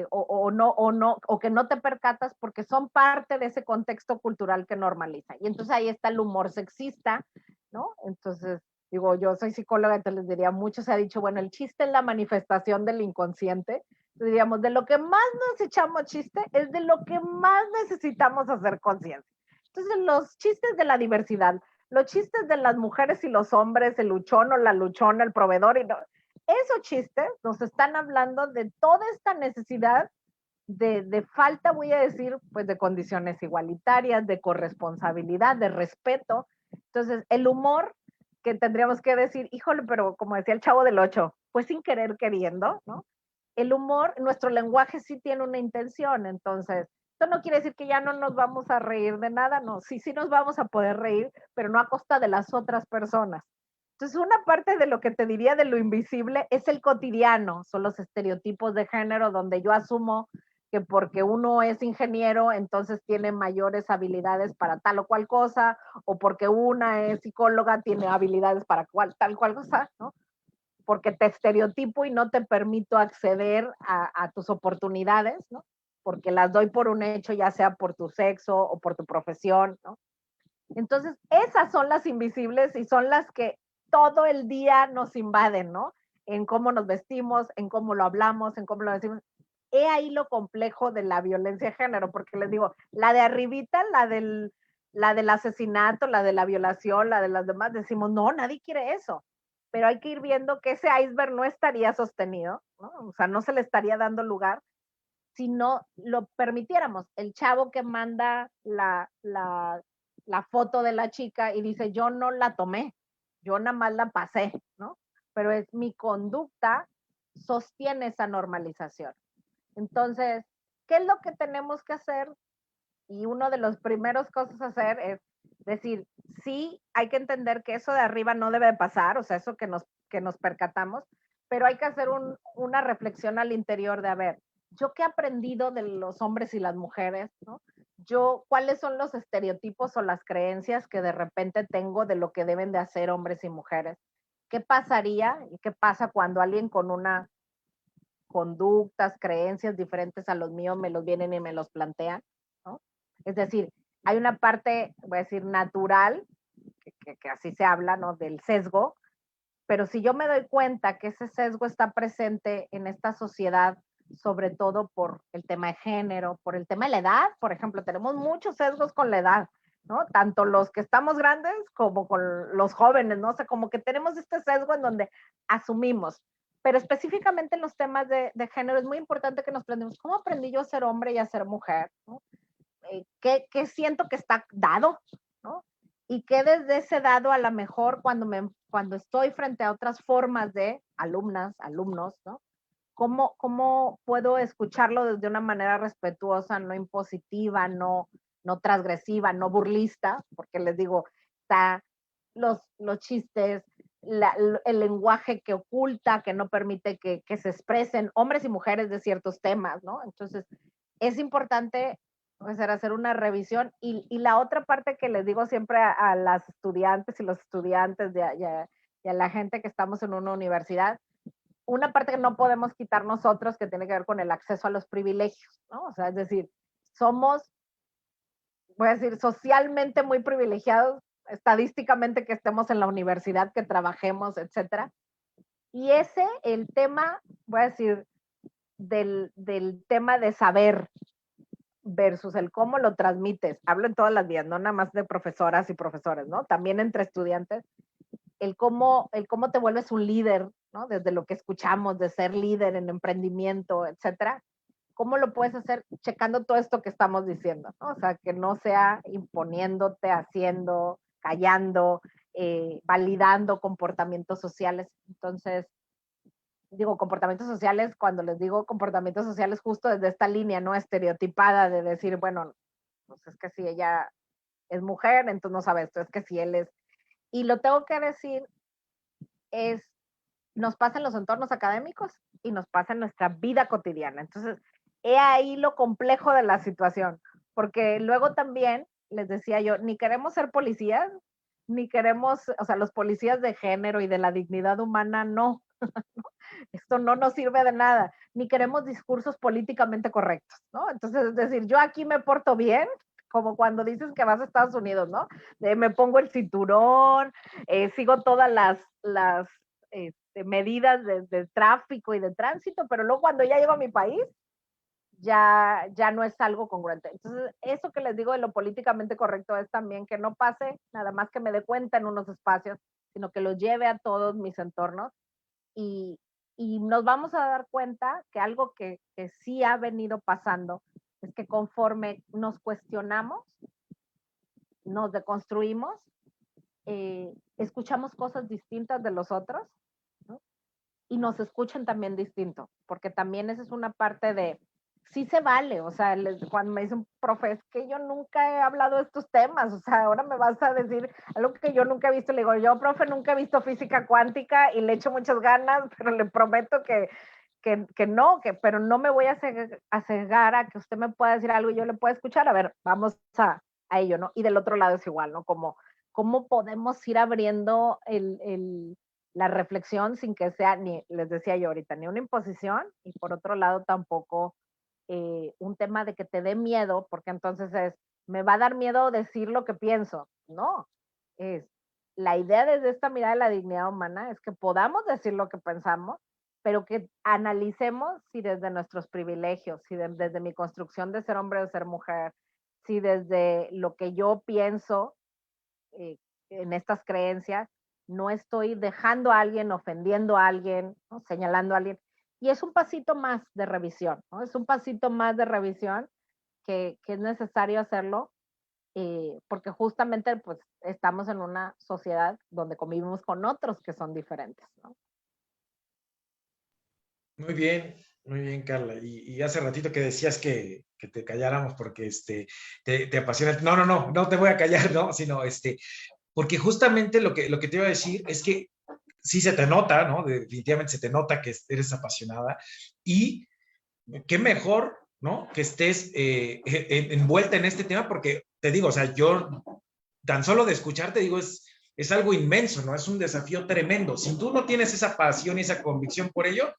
o que no te percatas porque son parte de ese contexto cultural que normaliza. Y entonces ahí está el humor sexista, ¿no? Entonces, digo, yo soy psicóloga, entonces les diría, mucho se ha dicho, bueno, el chiste es la manifestación del inconsciente. Entonces, diríamos, de lo que más nos echamos chiste es de lo que más necesitamos hacer conciencia. Entonces, los chistes de la diversidad, los chistes de las mujeres y los hombres, el luchón o la luchona, el proveedor, y no, esos chistes nos están hablando de toda esta necesidad de falta, voy a decir, pues de condiciones igualitarias, de corresponsabilidad, de respeto. Entonces, el humor que tendríamos que decir, híjole, pero como decía el Chavo del Ocho, pues sin querer queriendo, ¿no? El humor, nuestro lenguaje sí tiene una intención, entonces, esto no quiere decir que ya no nos vamos a reír de nada, no, sí nos vamos a poder reír, pero no a costa de las otras personas. Entonces, una parte de lo que te diría de lo invisible es el cotidiano, son los estereotipos de género donde yo asumo que porque uno es ingeniero, entonces tiene mayores habilidades para tal o cual cosa, o porque una es psicóloga, tiene habilidades para tal cual cosa, ¿no? Porque te estereotipo y no te permito acceder a tus oportunidades, ¿no? Porque las doy por un hecho, ya sea por tu sexo o por tu profesión, ¿no? Entonces, esas son las invisibles y son las que todo el día nos invaden, ¿no? En cómo nos vestimos, en cómo lo hablamos, en cómo lo decimos. He ahí lo complejo de la violencia de género, porque les digo, la de arribita, la del asesinato, la de la violación, la de las demás, decimos, no, nadie quiere eso. Pero hay que ir viendo que ese iceberg no estaría sostenido, ¿no? O sea, no se le estaría dando lugar si no lo permitiéramos. El chavo que manda la foto de la chica y dice, yo no la tomé, yo nada más la pasé, ¿no? Pero es mi conducta sostiene esa normalización. Entonces, ¿qué es lo que tenemos que hacer? Y uno de los primeros cosas a hacer es decir, sí, hay que entender que eso de arriba no debe pasar, o sea, eso que nos percatamos, pero hay que hacer una reflexión al interior de, a ver, ¿yo qué he aprendido de los hombres y las mujeres? ¿No? Yo, ¿cuáles son los estereotipos o las creencias que de repente tengo de lo que deben de hacer hombres y mujeres? ¿Qué pasaría y qué pasa cuando alguien con una conductas, creencias diferentes a los míos me los vienen y me los plantean? ¿No? Es decir, hay una parte, voy a decir, natural, que así se habla, ¿no? Del sesgo, pero si yo me doy cuenta que ese sesgo está presente en esta sociedad, sobre todo por el tema de género, por el tema de la edad, por ejemplo, tenemos muchos sesgos con la edad, ¿no? Tanto los que estamos grandes como con los jóvenes, ¿no? O sea, como que tenemos este sesgo en donde asumimos, pero específicamente en los temas de género es muy importante que nos aprendamos, ¿cómo aprendí yo a ser hombre y a ser mujer? ¿No? ¿Qué siento que está dado? ¿No? Y que desde ese dado a lo mejor cuando estoy frente a otras formas de alumnas, alumnos, ¿no? ¿Cómo puedo escucharlo desde una manera respetuosa, no impositiva, no transgresiva, no burlista? Porque les digo, está los chistes, el lenguaje que oculta, que no permite que se expresen hombres y mujeres de ciertos temas, ¿no? Entonces, es importante hacer una revisión. Y la otra parte que les digo siempre a las estudiantes y los estudiantes y a la gente que estamos en una universidad, una parte que no podemos quitar nosotros que tiene que ver con el acceso a los privilegios, ¿no? O sea, es decir, somos, voy a decir, socialmente muy privilegiados, estadísticamente que estemos en la universidad, que trabajemos, etcétera. Y el tema, voy a decir, del tema de saber versus el cómo lo transmites. Hablo en todas las vías, no nada más de profesoras y profesores, ¿no? También entre estudiantes, el cómo te vuelves un líder, ¿no? Desde lo que escuchamos de ser líder en emprendimiento, etcétera. ¿Cómo lo puedes hacer? Checando todo esto que estamos diciendo, ¿no? O sea, que no sea imponiéndote, haciendo, callando, validando comportamientos sociales. Entonces, digo comportamientos sociales, cuando les digo comportamientos sociales, justo desde esta línea, ¿no? Estereotipada de decir, bueno, pues es que si ella es mujer, entonces no sabe esto, es que si él es... Y lo tengo que decir, nos pasa en los entornos académicos y nos pasa en nuestra vida cotidiana. Entonces, he ahí lo complejo de la situación, porque luego también, les decía yo, ni queremos ser policías, ni queremos, o sea, los policías de género y de la dignidad humana, no. Esto no nos sirve de nada, ni queremos discursos políticamente correctos, ¿no? Entonces, es decir, yo aquí me porto bien, como cuando dices que vas a Estados Unidos, ¿no? Me pongo el cinturón, sigo todas las medidas de tráfico y de tránsito, pero luego cuando ya llego a mi país, ya no es algo congruente. Entonces, eso que les digo de lo políticamente correcto es también que no pase nada más que me dé cuenta en unos espacios, sino que lo lleve a todos mis entornos y nos vamos a dar cuenta que algo que sí ha venido pasando es que conforme nos cuestionamos, nos deconstruimos, escuchamos cosas distintas de los otros, ¿no? Y nos escuchan también distinto, porque también esa es una parte de, sí se vale, o sea, cuando me dice un profe, es que yo nunca he hablado de estos temas, o sea, ahora me vas a decir algo que yo nunca he visto, le digo, yo, profe, nunca he visto física cuántica y le echo muchas ganas, pero le prometo que no, pero no me voy a cegar a que usted me pueda decir algo y yo le pueda escuchar, a ver, vamos a ello, ¿no? Y del otro lado es igual, ¿no? Como, ¿cómo podemos ir abriendo la reflexión sin que sea, ni, les decía yo ahorita, ni una imposición y por otro lado tampoco un tema de que te dé miedo, porque entonces me va a dar miedo decir lo que pienso. No, la idea desde esta mirada de la dignidad humana es que podamos decir lo que pensamos, pero que analicemos si desde nuestros privilegios, si desde mi construcción de ser hombre o de ser mujer, si desde lo que yo pienso en estas creencias, no estoy dejando a alguien, ofendiendo a alguien, ¿no? Señalando a alguien. Y es un pasito más de revisión, ¿no? Es un pasito más de revisión que es necesario hacerlo porque justamente pues estamos en una sociedad donde convivimos con otros que son diferentes, ¿no? Muy bien, Carla. Y hace ratito que decías que te calláramos porque te apasiona. No te voy a callar, no, sino porque justamente lo que te iba a decir es que sí se te nota, ¿no? Definitivamente se te nota que eres apasionada y qué mejor, ¿no? Que estés envuelta en este tema porque te digo, o sea, yo tan solo de escucharte digo, es algo inmenso, ¿no? Es un desafío tremendo. Si tú no tienes esa pasión y esa convicción por ello,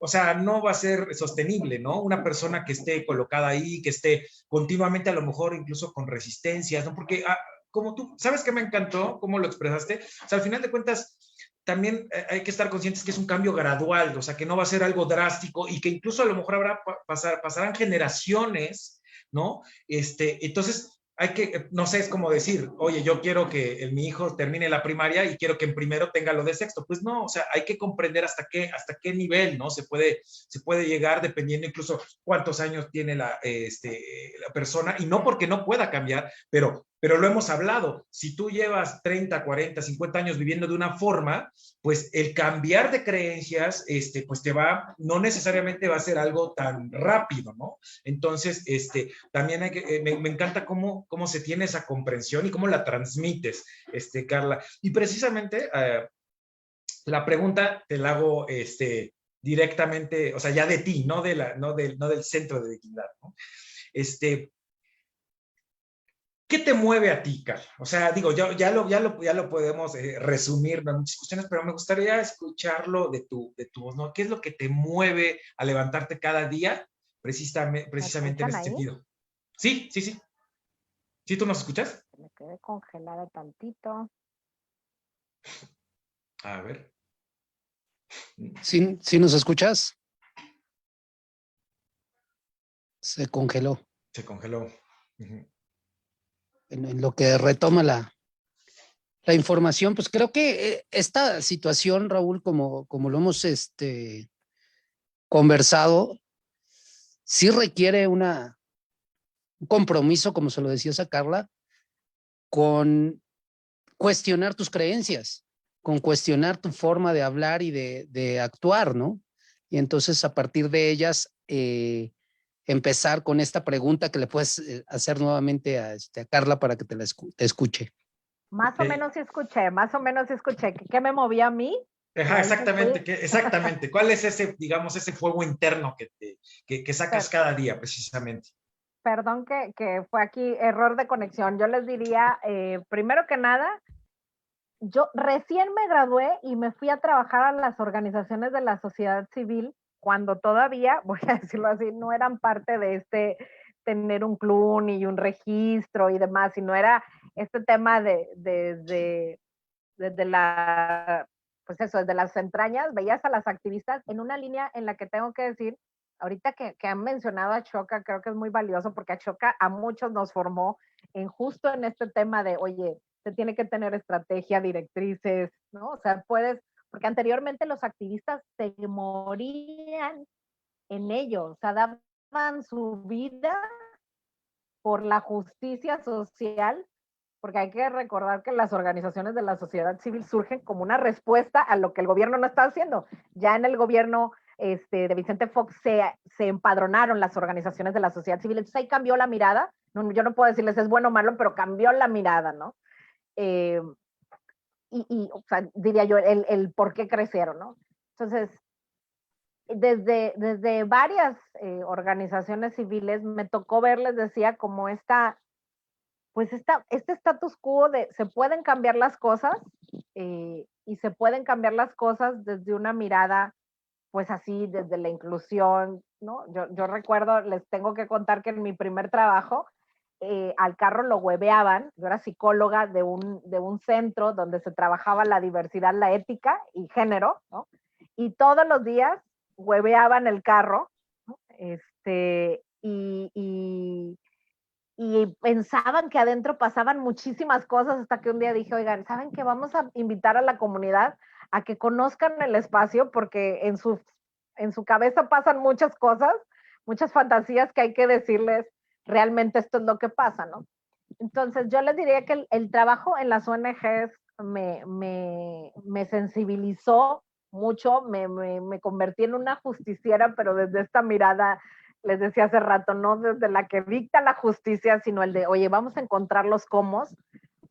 o sea, no va a ser sostenible, ¿no? Una persona que esté colocada ahí, que esté continuamente a lo mejor incluso con resistencias, ¿no? Porque como tú, ¿sabes qué me encantó? ¿Cómo lo expresaste? O sea, al final de cuentas, también hay que estar conscientes que es un cambio gradual, o sea, que no va a ser algo drástico y que incluso a lo mejor pasarán generaciones, ¿no? Entonces, hay que, no sé, es como decir, oye, yo quiero que mi hijo termine la primaria y quiero que en primero tenga lo de sexto. Pues no, o sea, hay que comprender hasta qué nivel, ¿no? Se puede llegar dependiendo incluso cuántos años tiene la persona y no porque no pueda cambiar, pero lo hemos hablado. Si tú llevas 30, 40, 50 años viviendo de una forma, pues el cambiar de creencias, pues no necesariamente va a ser algo tan rápido, ¿no? Entonces, también me encanta cómo se tiene esa comprensión y cómo la transmites, Carla. Y precisamente la pregunta te la hago directamente, o sea, ya de ti, no del centro de dignidad, ¿no? ¿Qué te mueve a ti, Carla? O sea, digo, ya lo podemos resumir en muchas cuestiones, pero me gustaría escucharlo de tu voz, ¿no? ¿Qué es lo que te mueve a levantarte cada día precisamente en este sentido? Sí. ¿Sí tú nos escuchas? Me quedé congelada tantito. A ver. ¿Sí nos escuchas? Se congeló. Se congeló. Uh-huh. En lo que retoma la información, pues creo que esta situación, Raúl, como lo hemos conversado, sí requiere un compromiso, como se lo decías a Carla, con cuestionar tus creencias, con cuestionar tu forma de hablar y de actuar, ¿no? Y entonces a partir de ellas, empezar con esta pregunta que le puedes hacer nuevamente a Carla para que te escuche. Más o menos sí escuché, más o menos sí escuché. ¿Qué me movía a mí? Ajá, exactamente, Fui... exactamente. ¿Cuál es ese, digamos, ese fuego interno que sacas cada día, precisamente? Perdón que fue aquí error de conexión. Yo les diría, primero que nada, yo recién me gradué y me fui a trabajar a las organizaciones de la sociedad civil cuando todavía, voy a decirlo así, no eran parte de tener un club y un registro y demás, sino era este tema desde la, pues eso, desde las entrañas, veías a las activistas en una línea en la que tengo que decir, ahorita que han mencionado a Choca, creo que es muy valioso porque a Choca a muchos nos formó justo en este tema de, oye, se tiene que tener estrategia, directrices, ¿no? O sea, porque anteriormente los activistas se morían en ello, o sea, daban su vida por la justicia social, porque hay que recordar que las organizaciones de la sociedad civil surgen como una respuesta a lo que el gobierno no está haciendo. Ya en el gobierno de Vicente Fox se empadronaron las organizaciones de la sociedad civil, entonces ahí cambió la mirada. No, yo no puedo decirles es bueno o malo, pero cambió la mirada, ¿no? O sea, diría yo, el por qué crecieron, ¿no? Entonces, desde varias organizaciones civiles me tocó ver, les decía, como este status quo de se pueden cambiar las cosas y se pueden cambiar las cosas desde una mirada, pues así, desde la inclusión, ¿no? Yo recuerdo, les tengo que contar que en mi primer trabajo, al carro lo hueveaban, yo era psicóloga de un centro donde se trabajaba la diversidad, la ética y género, ¿no? Y todos los días hueveaban el carro, ¿no? Y pensaban que adentro pasaban muchísimas cosas hasta que un día dije, oigan, ¿saben qué? Vamos a invitar a la comunidad a que conozcan el espacio porque en su cabeza pasan muchas cosas, muchas fantasías que hay que decirles realmente esto es lo que pasa, ¿no? Entonces yo les diría que el trabajo en las ONGs me sensibilizó mucho, me convertí en una justiciera, pero desde esta mirada, les decía hace rato, no desde la que dicta la justicia, sino el de, oye, vamos a encontrar los cómo,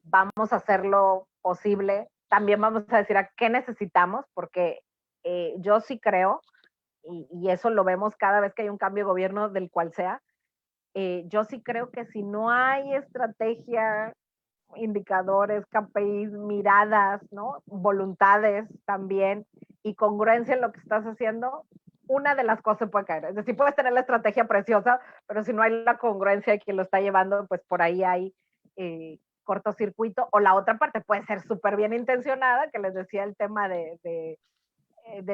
vamos a hacerlo posible, también vamos a decir a qué necesitamos, porque yo sí creo, y eso lo vemos cada vez que hay un cambio de gobierno del cual sea, yo sí creo que si no hay estrategia, indicadores, KPIs, miradas, ¿no? Voluntades también y congruencia en lo que estás haciendo, una de las cosas puede caer. Es decir, puedes tener la estrategia preciosa, pero si no hay la congruencia de quien lo está llevando, pues por ahí hay cortocircuito. O la otra parte puede ser súper bien intencionada, que les decía el tema de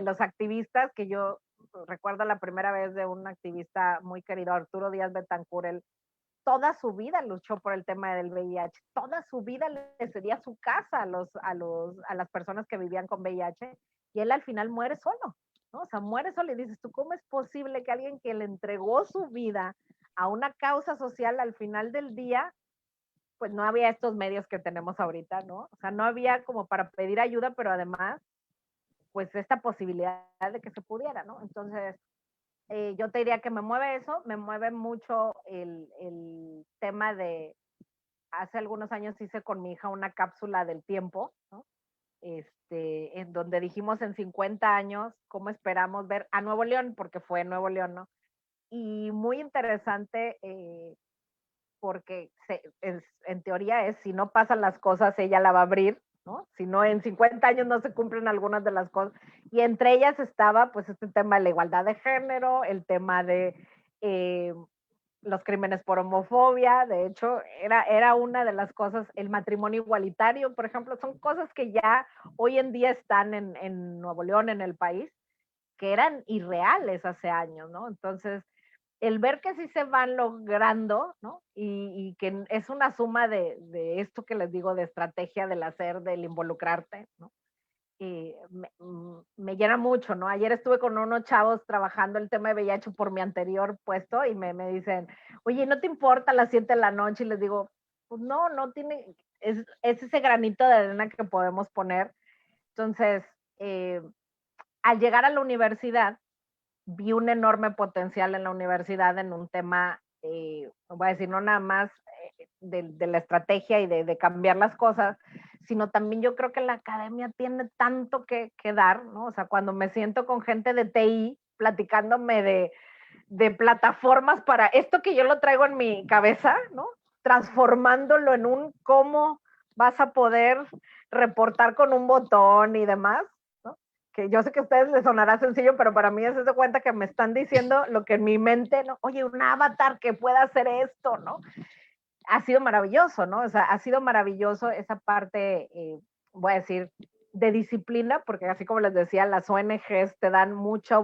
los activistas, que yo recuerdo la primera vez de un activista muy querido, Arturo Díaz Betancur, él toda su vida luchó por el tema del VIH, toda su vida le cedía su casa a las personas que vivían con VIH y él al final muere solo, ¿no? O sea, muere solo y dices, ¿tú cómo es posible que alguien que le entregó su vida a una causa social al final del día, pues no había estos medios que tenemos ahorita, ¿no? O sea, no había como para pedir ayuda, pero además, pues esta posibilidad de que se pudiera, ¿no? Entonces, yo te diría que me mueve eso, me mueve mucho el tema de, hace algunos años hice con mi hija una cápsula del tiempo, ¿no? En donde dijimos en 50 años cómo esperamos ver a Nuevo León, porque fue Nuevo León, ¿no? Y muy interesante porque en teoría es, si no pasan las cosas, ella la va a abrir, ¿no? Si no, en 50 años no se cumplen algunas de las cosas. Y entre ellas estaba, pues, este tema de la igualdad de género, el tema de los crímenes por homofobia. De hecho, era una de las cosas, el matrimonio igualitario, por ejemplo, son cosas que ya hoy en día están en Nuevo León, en el país, que eran irreales hace años, ¿no? Entonces, el ver que sí se van logrando, ¿no? Y que es una suma de esto que les digo, de estrategia, del hacer, del involucrarte, ¿no? Y me llena mucho, ¿no? Ayer estuve con unos chavos trabajando el tema de VIH por mi anterior puesto y me dicen, oye, ¿no te importa a las 7 de la noche? Y les digo, pues no, no tiene, es ese granito de arena que podemos poner. Entonces, al llegar a la universidad, vi un enorme potencial en la universidad en un tema, voy a decir, no nada más de la estrategia y de cambiar las cosas, sino también yo creo que la academia tiene tanto que dar, ¿no? O sea, cuando me siento con gente de TI platicándome de plataformas para esto que yo lo traigo en mi cabeza, ¿no? Transformándolo en un cómo vas a poder reportar con un botón y demás, ¿no? Que yo sé que a ustedes les sonará sencillo, pero para mí es de cuenta que me están diciendo lo que en mi mente, ¿no? Oye, un avatar que pueda hacer esto, ¿no? Ha sido maravilloso, ¿no? O sea, ha sido maravilloso esa parte, voy a decir, de disciplina, porque así como les decía, las ONGs te dan mucha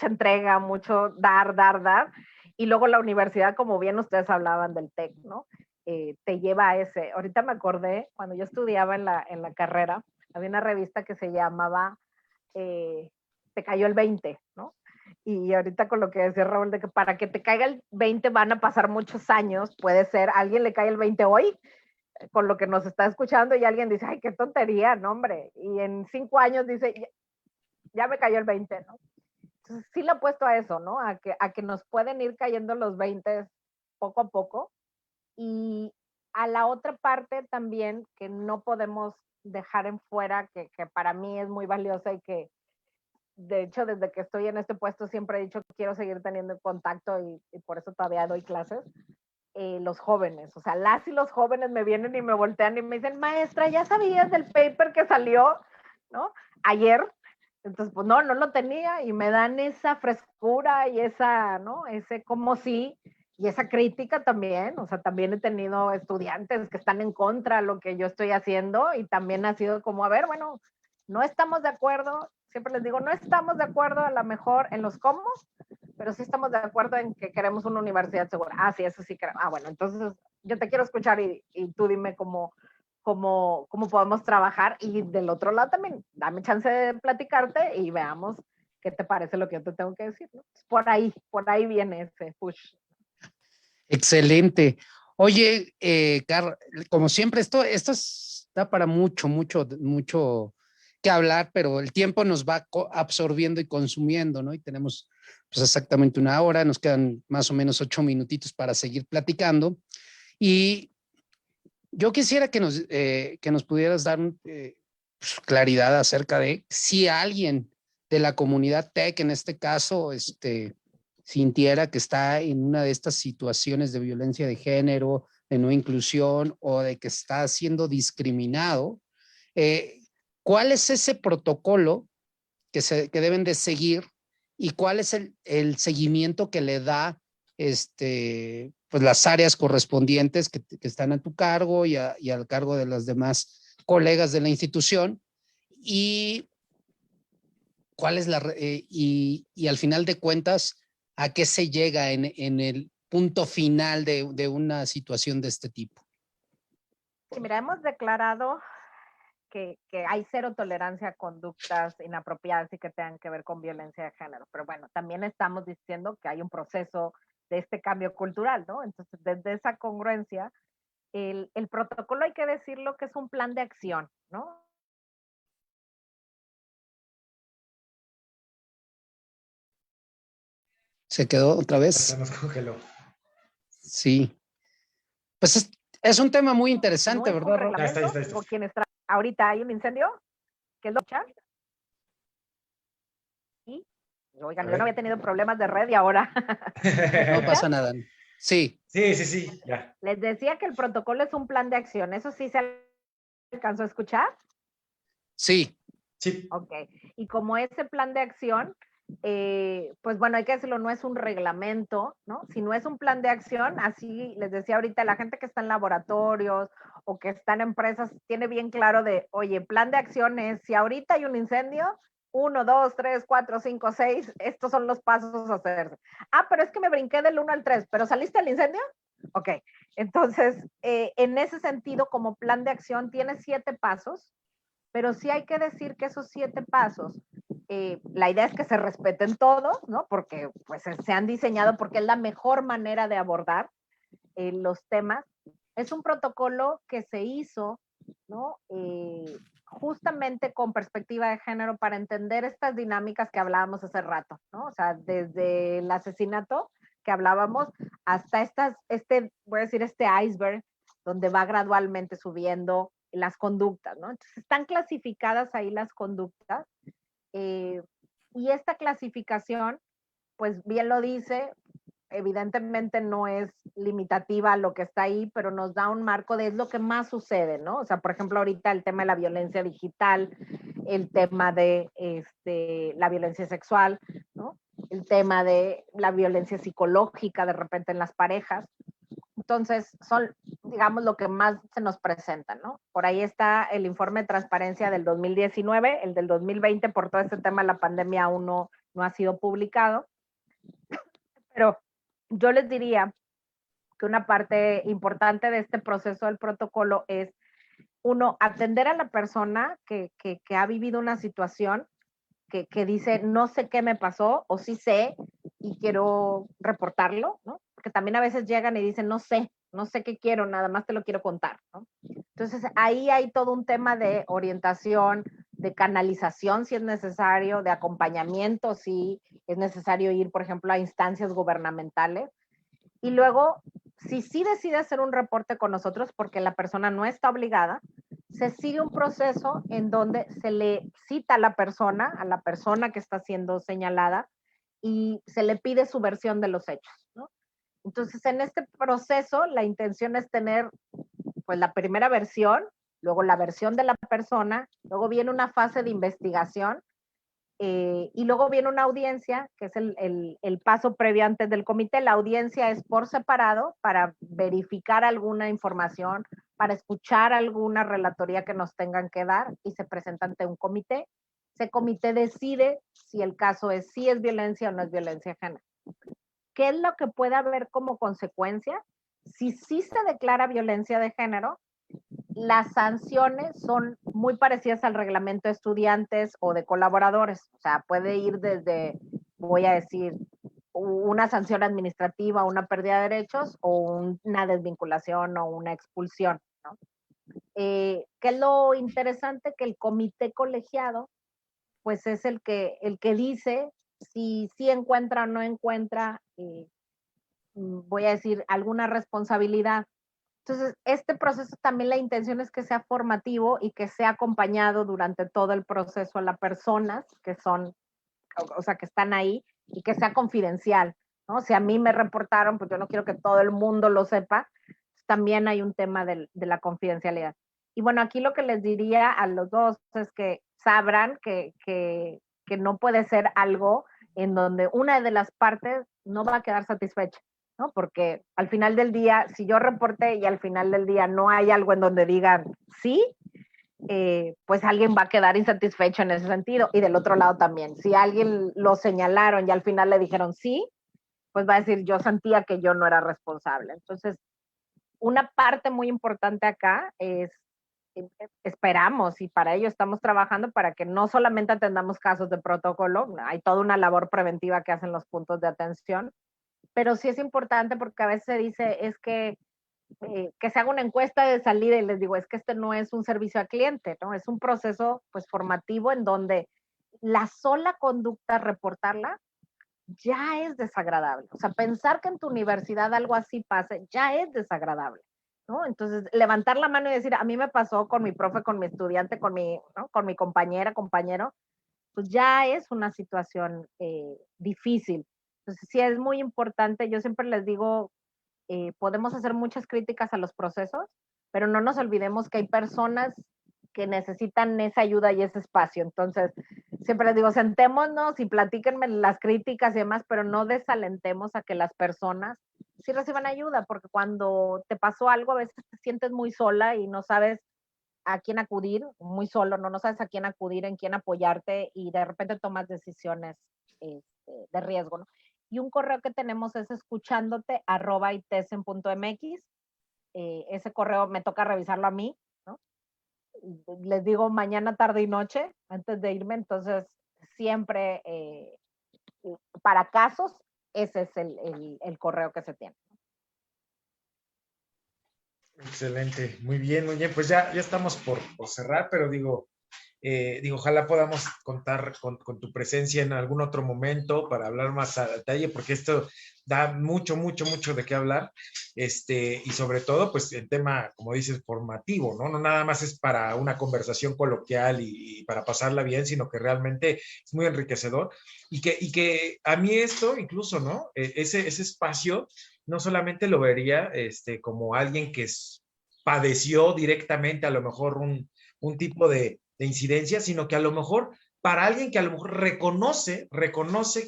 entrega, mucho dar, y luego la universidad, como bien ustedes hablaban del TEC, ¿no? Te lleva a ese. Ahorita me acordé, cuando yo estudiaba en la carrera, había una revista que se llamaba Te cayó el 20, ¿no? Y ahorita con lo que decía Raúl, de que para que te caiga el 20 van a pasar muchos años, puede ser, alguien le cae el 20 hoy, con lo que nos está escuchando, y alguien dice, ay, qué tontería, no, hombre. Y en 5 años dice, ya me cayó el 20, ¿no? Entonces sí le he puesto a eso, ¿no? A que nos pueden ir cayendo los 20 poco a poco. Y a la otra parte también que no podemos dejar en fuera, que para mí es muy valiosa y que de hecho, desde que estoy en este puesto siempre he dicho que quiero seguir teniendo contacto y por eso todavía doy clases, los jóvenes. O sea, las y los jóvenes me vienen y me voltean y me dicen, maestra, ¿ya sabías del paper que salió, ¿no? Ayer. Entonces, pues no lo tenía y me dan esa frescura y esa, ¿no? Ese como sí, y esa crítica también. O sea, también he tenido estudiantes que están en contra de lo que yo estoy haciendo y también ha sido como, a ver, bueno, no estamos de acuerdo, siempre les digo, no estamos de acuerdo a lo mejor en los cómo, pero sí estamos de acuerdo en que queremos una universidad segura. Ah, sí, eso sí queremos. Ah, bueno, entonces yo te quiero escuchar y tú dime cómo podemos trabajar. Y del otro lado también, dame chance de platicarte y veamos qué te parece lo que yo te tengo que decir, ¿no? Por ahí viene ese push. Excelente. Oye, Carl, como siempre, esto da para mucho que hablar, pero el tiempo nos va absorbiendo y consumiendo, ¿no? Y tenemos pues exactamente una hora, nos quedan más o menos 8 minutitos para seguir platicando. Y yo quisiera que nos pudieras dar pues, claridad acerca de si alguien de la comunidad tech, en este caso, sintiera que está en una de estas situaciones de violencia de género, de no inclusión o de que está siendo discriminado, eh, ¿cuál es ese protocolo que deben de seguir y cuál es el seguimiento que le da pues las áreas correspondientes que están a tu cargo y al cargo de los demás colegas de la institución? Y cuál es y al final de cuentas, ¿a qué se llega en el punto final de una situación de este tipo? Sí, mira, hemos declarado que hay cero tolerancia a conductas inapropiadas y que tengan que ver con violencia de género. Pero bueno, también estamos diciendo que hay un proceso de este cambio cultural, ¿no? Entonces, desde esa congruencia, el protocolo hay que decirlo que es un plan de acción, ¿no? ¿Se quedó otra vez? Se nos congeló. Sí. Pues es un tema muy interesante, no es ¿verdad, un reglamento, Está. Ahorita hay un incendio, que es lo que y oigan, yo no había tenido problemas de red y ahora. No pasa nada. Sí. Sí, ya. Les decía que el protocolo es un plan de acción. ¿Eso sí se alcanzó a escuchar? Sí. Sí. Ok. Y como ese plan de acción, pues bueno, hay que decirlo, no es un reglamento, ¿no? Si no es un plan de acción, así les decía ahorita, la gente que está en laboratorios o que está en empresas tiene bien claro de, oye, plan de acción es, si ahorita hay un incendio, 1, 2, 3, 4, 5, 6, estos son los pasos a hacerse. Ah, pero es que me brinqué del 1 al 3, ¿pero saliste del incendio? Ok, entonces, en ese sentido, como plan de acción, tiene 7 pasos, pero sí hay que decir que esos 7 pasos, la idea es que se respeten todos, ¿no? Porque pues se han diseñado porque es la mejor manera de abordar los temas. Es un protocolo que se hizo, ¿no? Justamente con perspectiva de género para entender estas dinámicas que hablábamos hace rato, ¿no? O sea, desde el asesinato que hablábamos hasta voy a decir, este iceberg, donde va gradualmente subiendo las conductas, ¿no? Entonces están clasificadas ahí las conductas, y esta clasificación, pues bien lo dice, evidentemente no es limitativa a lo que está ahí, pero nos da un marco de es lo que más sucede, ¿no? O sea, por ejemplo, ahorita el tema de la violencia digital, el tema de la violencia sexual, ¿no? El tema de la violencia psicológica de repente en las parejas. Entonces, son, digamos, lo que más se nos presenta, ¿no? Por ahí está el informe de transparencia del 2019, el del 2020, por todo este tema de la pandemia aún no ha sido publicado, pero yo les diría que una parte importante de este proceso del protocolo es, uno, atender a la persona que ha vivido una situación que dice, no sé qué me pasó, o sí sé y quiero reportarlo, ¿no? Porque también a veces llegan y dicen, no sé qué quiero, nada más te lo quiero contar, ¿no? Entonces ahí hay todo un tema de orientación, de canalización si es necesario, de acompañamiento si es necesario ir, por ejemplo, a instancias gubernamentales. Y luego, si sí decide hacer un reporte con nosotros, porque la persona no está obligada, se sigue un proceso en donde se le cita a la persona que está siendo señalada, y se le pide su versión de los hechos, ¿no? Entonces, en este proceso, la intención es tener, pues, la primera versión, luego la versión de la persona, luego viene una fase de investigación, y luego viene una audiencia, que es el paso previo antes del comité. La audiencia es por separado para verificar alguna información, para escuchar alguna relatoría que nos tengan que dar, y se presenta ante un comité. Ese comité decide si el caso es si es violencia o no es violencia ajena. ¿Qué es lo que puede haber como consecuencia? Si sí se declara violencia de género, las sanciones son muy parecidas al reglamento de estudiantes o de colaboradores. O sea, puede ir desde, voy a decir, una sanción administrativa, una pérdida de derechos, o una desvinculación o una expulsión, ¿no? ¿Qué es lo interesante? Que el comité colegiado, pues es el que dice si encuentra o no encuentra, voy a decir, alguna responsabilidad. Entonces, este proceso también, la intención es que sea formativo y que sea acompañado durante todo el proceso a las personas que son, o sea, que están ahí, y que sea confidencial, ¿no? Si a mí me reportaron, pues yo no quiero que todo el mundo lo sepa. También hay un tema de la confidencialidad. Y bueno, aquí lo que les diría a los dos es que sabrán que no puede ser algo en donde una de las partes no va a quedar satisfecha, ¿no? Porque al final del día, si yo reporté y al final del día no hay algo en donde digan sí, pues alguien va a quedar insatisfecho en ese sentido. Y del otro lado también, si alguien lo señalaron y al final le dijeron sí, pues va a decir, yo sentía que yo no era responsable. Entonces, una parte muy importante acá es, esperamos, y para ello estamos trabajando, para que no solamente atendamos casos de protocolo, hay toda una labor preventiva que hacen los puntos de atención, pero sí es importante, porque a veces se dice, es que se haga una encuesta de salida, y les digo, es que este no es un servicio al cliente, ¿no? Es un proceso, pues, formativo, en donde la sola conducta, reportarla, ya es desagradable. O sea, pensar que en tu universidad algo así pase, ya es desagradable, ¿no? Entonces, levantar la mano y decir, a mí me pasó con mi profe, con mi estudiante, ¿no? Con mi compañera, compañero, pues ya es una situación difícil. Entonces, sí es muy importante. Yo siempre les digo, podemos hacer muchas críticas a los procesos, pero no nos olvidemos que hay personas que necesitan esa ayuda y ese espacio. Entonces, siempre les digo, sentémonos y platíquenme las críticas y demás, pero no desalentemos a que las personas sí reciban ayuda, porque cuando te pasó algo, a veces te sientes muy sola y no sabes a quién acudir, muy solo, no sabes a quién acudir, en quién apoyarte y de repente tomas decisiones de riesgo, ¿no? Y un correo que tenemos es escuchándote@itesen.mx. Ese correo me toca revisarlo a mí, ¿no? Les digo mañana, tarde y noche antes de irme, entonces siempre para casos, ese es el correo que se tiene. Excelente, muy bien, muy bien. Pues ya estamos por cerrar, pero digo, ojalá podamos contar con tu presencia en algún otro momento para hablar más a detalle, porque esto da mucho de qué hablar, y sobre todo, pues, el tema, como dices, formativo, ¿no? No nada más es para una conversación coloquial y para pasarla bien, sino que realmente es muy enriquecedor, y que a mí esto, incluso, ¿no? Ese espacio, no solamente lo vería, como alguien que padeció directamente, a lo mejor, un tipo de incidencia, sino que a lo mejor para alguien que a lo mejor reconoce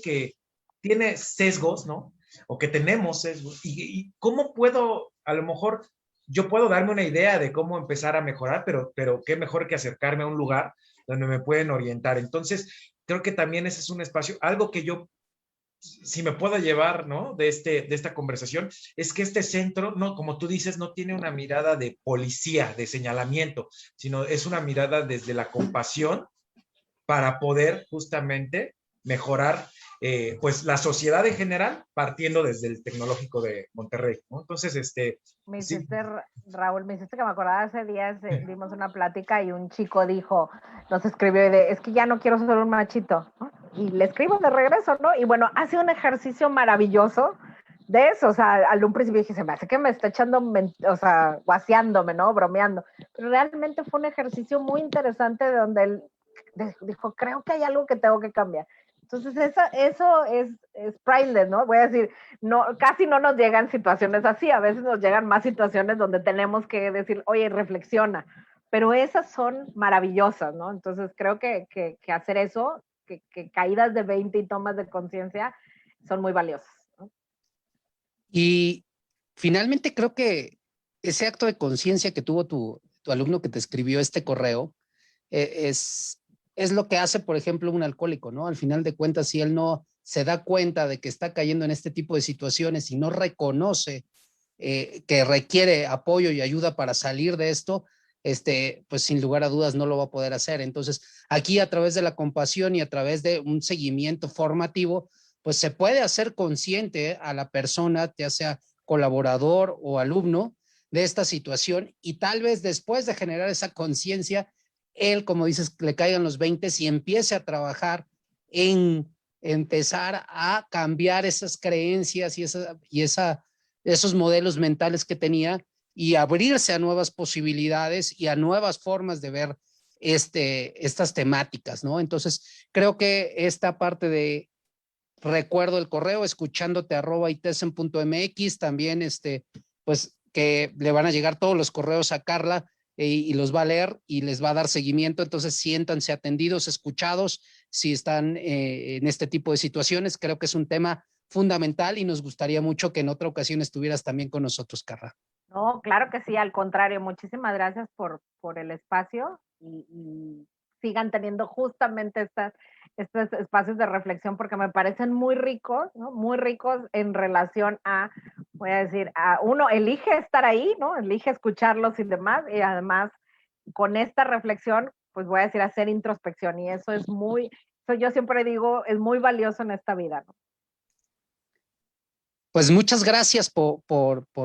que tiene sesgos, ¿no? O que tenemos sesgos. Y cómo puedo, a lo mejor, yo puedo darme una idea de cómo empezar a mejorar, pero qué mejor que acercarme a un lugar donde me pueden orientar. Entonces, creo que también ese es un espacio, algo que yo, si me puedo llevar, ¿no? De esta conversación, es que este centro, no, como tú dices, no tiene una mirada de policía, de señalamiento, sino es una mirada desde la compasión para poder justamente mejorar, pues, la sociedad en general, partiendo desde el Tecnológico de Monterrey, ¿no? Entonces, Me sí. hiciste, Raúl, me hiciste que me acordaba hace días, dimos una plática y un chico dijo, nos escribió, es que ya no quiero ser un machito, ¿no? Y le escribo de regreso, ¿no? Y bueno, hace un ejercicio maravilloso de eso, o sea, al un principio dije, se me hace que me está echando, o sea, guaseándome, ¿no? Bromeando. Pero realmente fue un ejercicio muy interesante donde él dijo, creo que hay algo que tengo que cambiar. Entonces, eso es priceless, ¿no? Voy a decir, no, casi no nos llegan situaciones así, a veces nos llegan más situaciones donde tenemos que decir, oye, reflexiona, pero esas son maravillosas, ¿no? Entonces, creo que hacer eso, que caídas de 20 y tomas de conciencia son muy valiosas, ¿no? Y finalmente creo que ese acto de conciencia que tuvo tu alumno que te escribió este correo, es lo que hace, por ejemplo, un alcohólico, ¿no? Al final de cuentas, si él no se da cuenta de que está cayendo en este tipo de situaciones y no reconoce que requiere apoyo y ayuda para salir de esto, pues sin lugar a dudas no lo va a poder hacer. Entonces, aquí a través de la compasión y a través de un seguimiento formativo, pues se puede hacer consciente a la persona, ya sea colaborador o alumno, de esta situación, y tal vez después de generar esa conciencia, él, como dices, le caigan los 20 y empiece a trabajar en empezar a cambiar esas creencias y esos modelos mentales que tenía y abrirse a nuevas posibilidades y a nuevas formas de ver estas temáticas, ¿no? Entonces, creo que esta parte de recuerdo el correo, escuchándote @itesen.mx, también pues que le van a llegar todos los correos a Carla y los va a leer y les va a dar seguimiento. Entonces siéntanse atendidos, escuchados, si están en este tipo de situaciones. Creo que es un tema fundamental y nos gustaría mucho que en otra ocasión estuvieras también con nosotros, Carla. No, claro que sí, al contrario, muchísimas gracias por el espacio y sigan teniendo justamente estos espacios de reflexión porque me parecen muy ricos, ¿no? Muy ricos en relación a, voy a decir, a uno elige estar ahí, ¿no? Elige escucharlos y demás, y además con esta reflexión, pues voy a decir, hacer introspección y eso es muy, eso yo siempre digo, es muy valioso en esta vida, ¿no? Pues muchas gracias por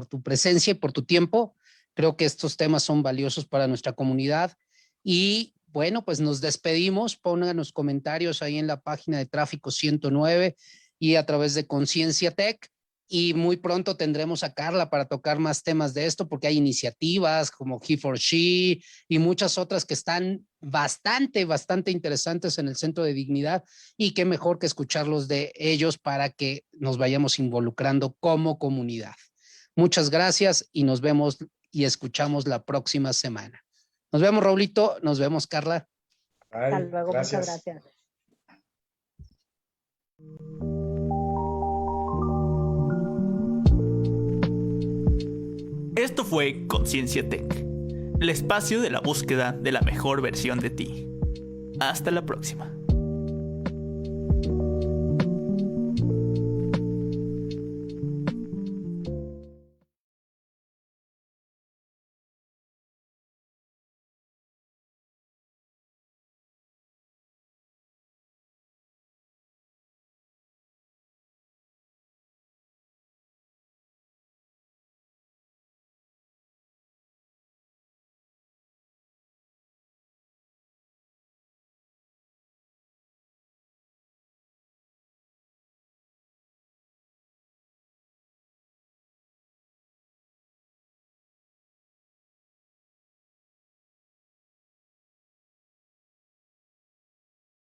tu presencia y por tu tiempo. Creo que estos temas son valiosos para nuestra comunidad y bueno, pues nos despedimos. Pónganos comentarios ahí en la página de Tráfico 109 y a través de Conciencia Tech. Y muy pronto tendremos a Carla para tocar más temas de esto, porque hay iniciativas como He4She y muchas otras que están bastante interesantes en el Centro de Dignidad, y qué mejor que escucharlos de ellos para que nos vayamos involucrando como comunidad. Muchas gracias y nos vemos y escuchamos la próxima semana. Nos vemos, Raulito. Nos vemos, Carla. Hasta luego, gracias. muchas gracias. Esto fue Conciencia Tech. el espacio de la búsqueda de la mejor versión de ti. Hasta la próxima.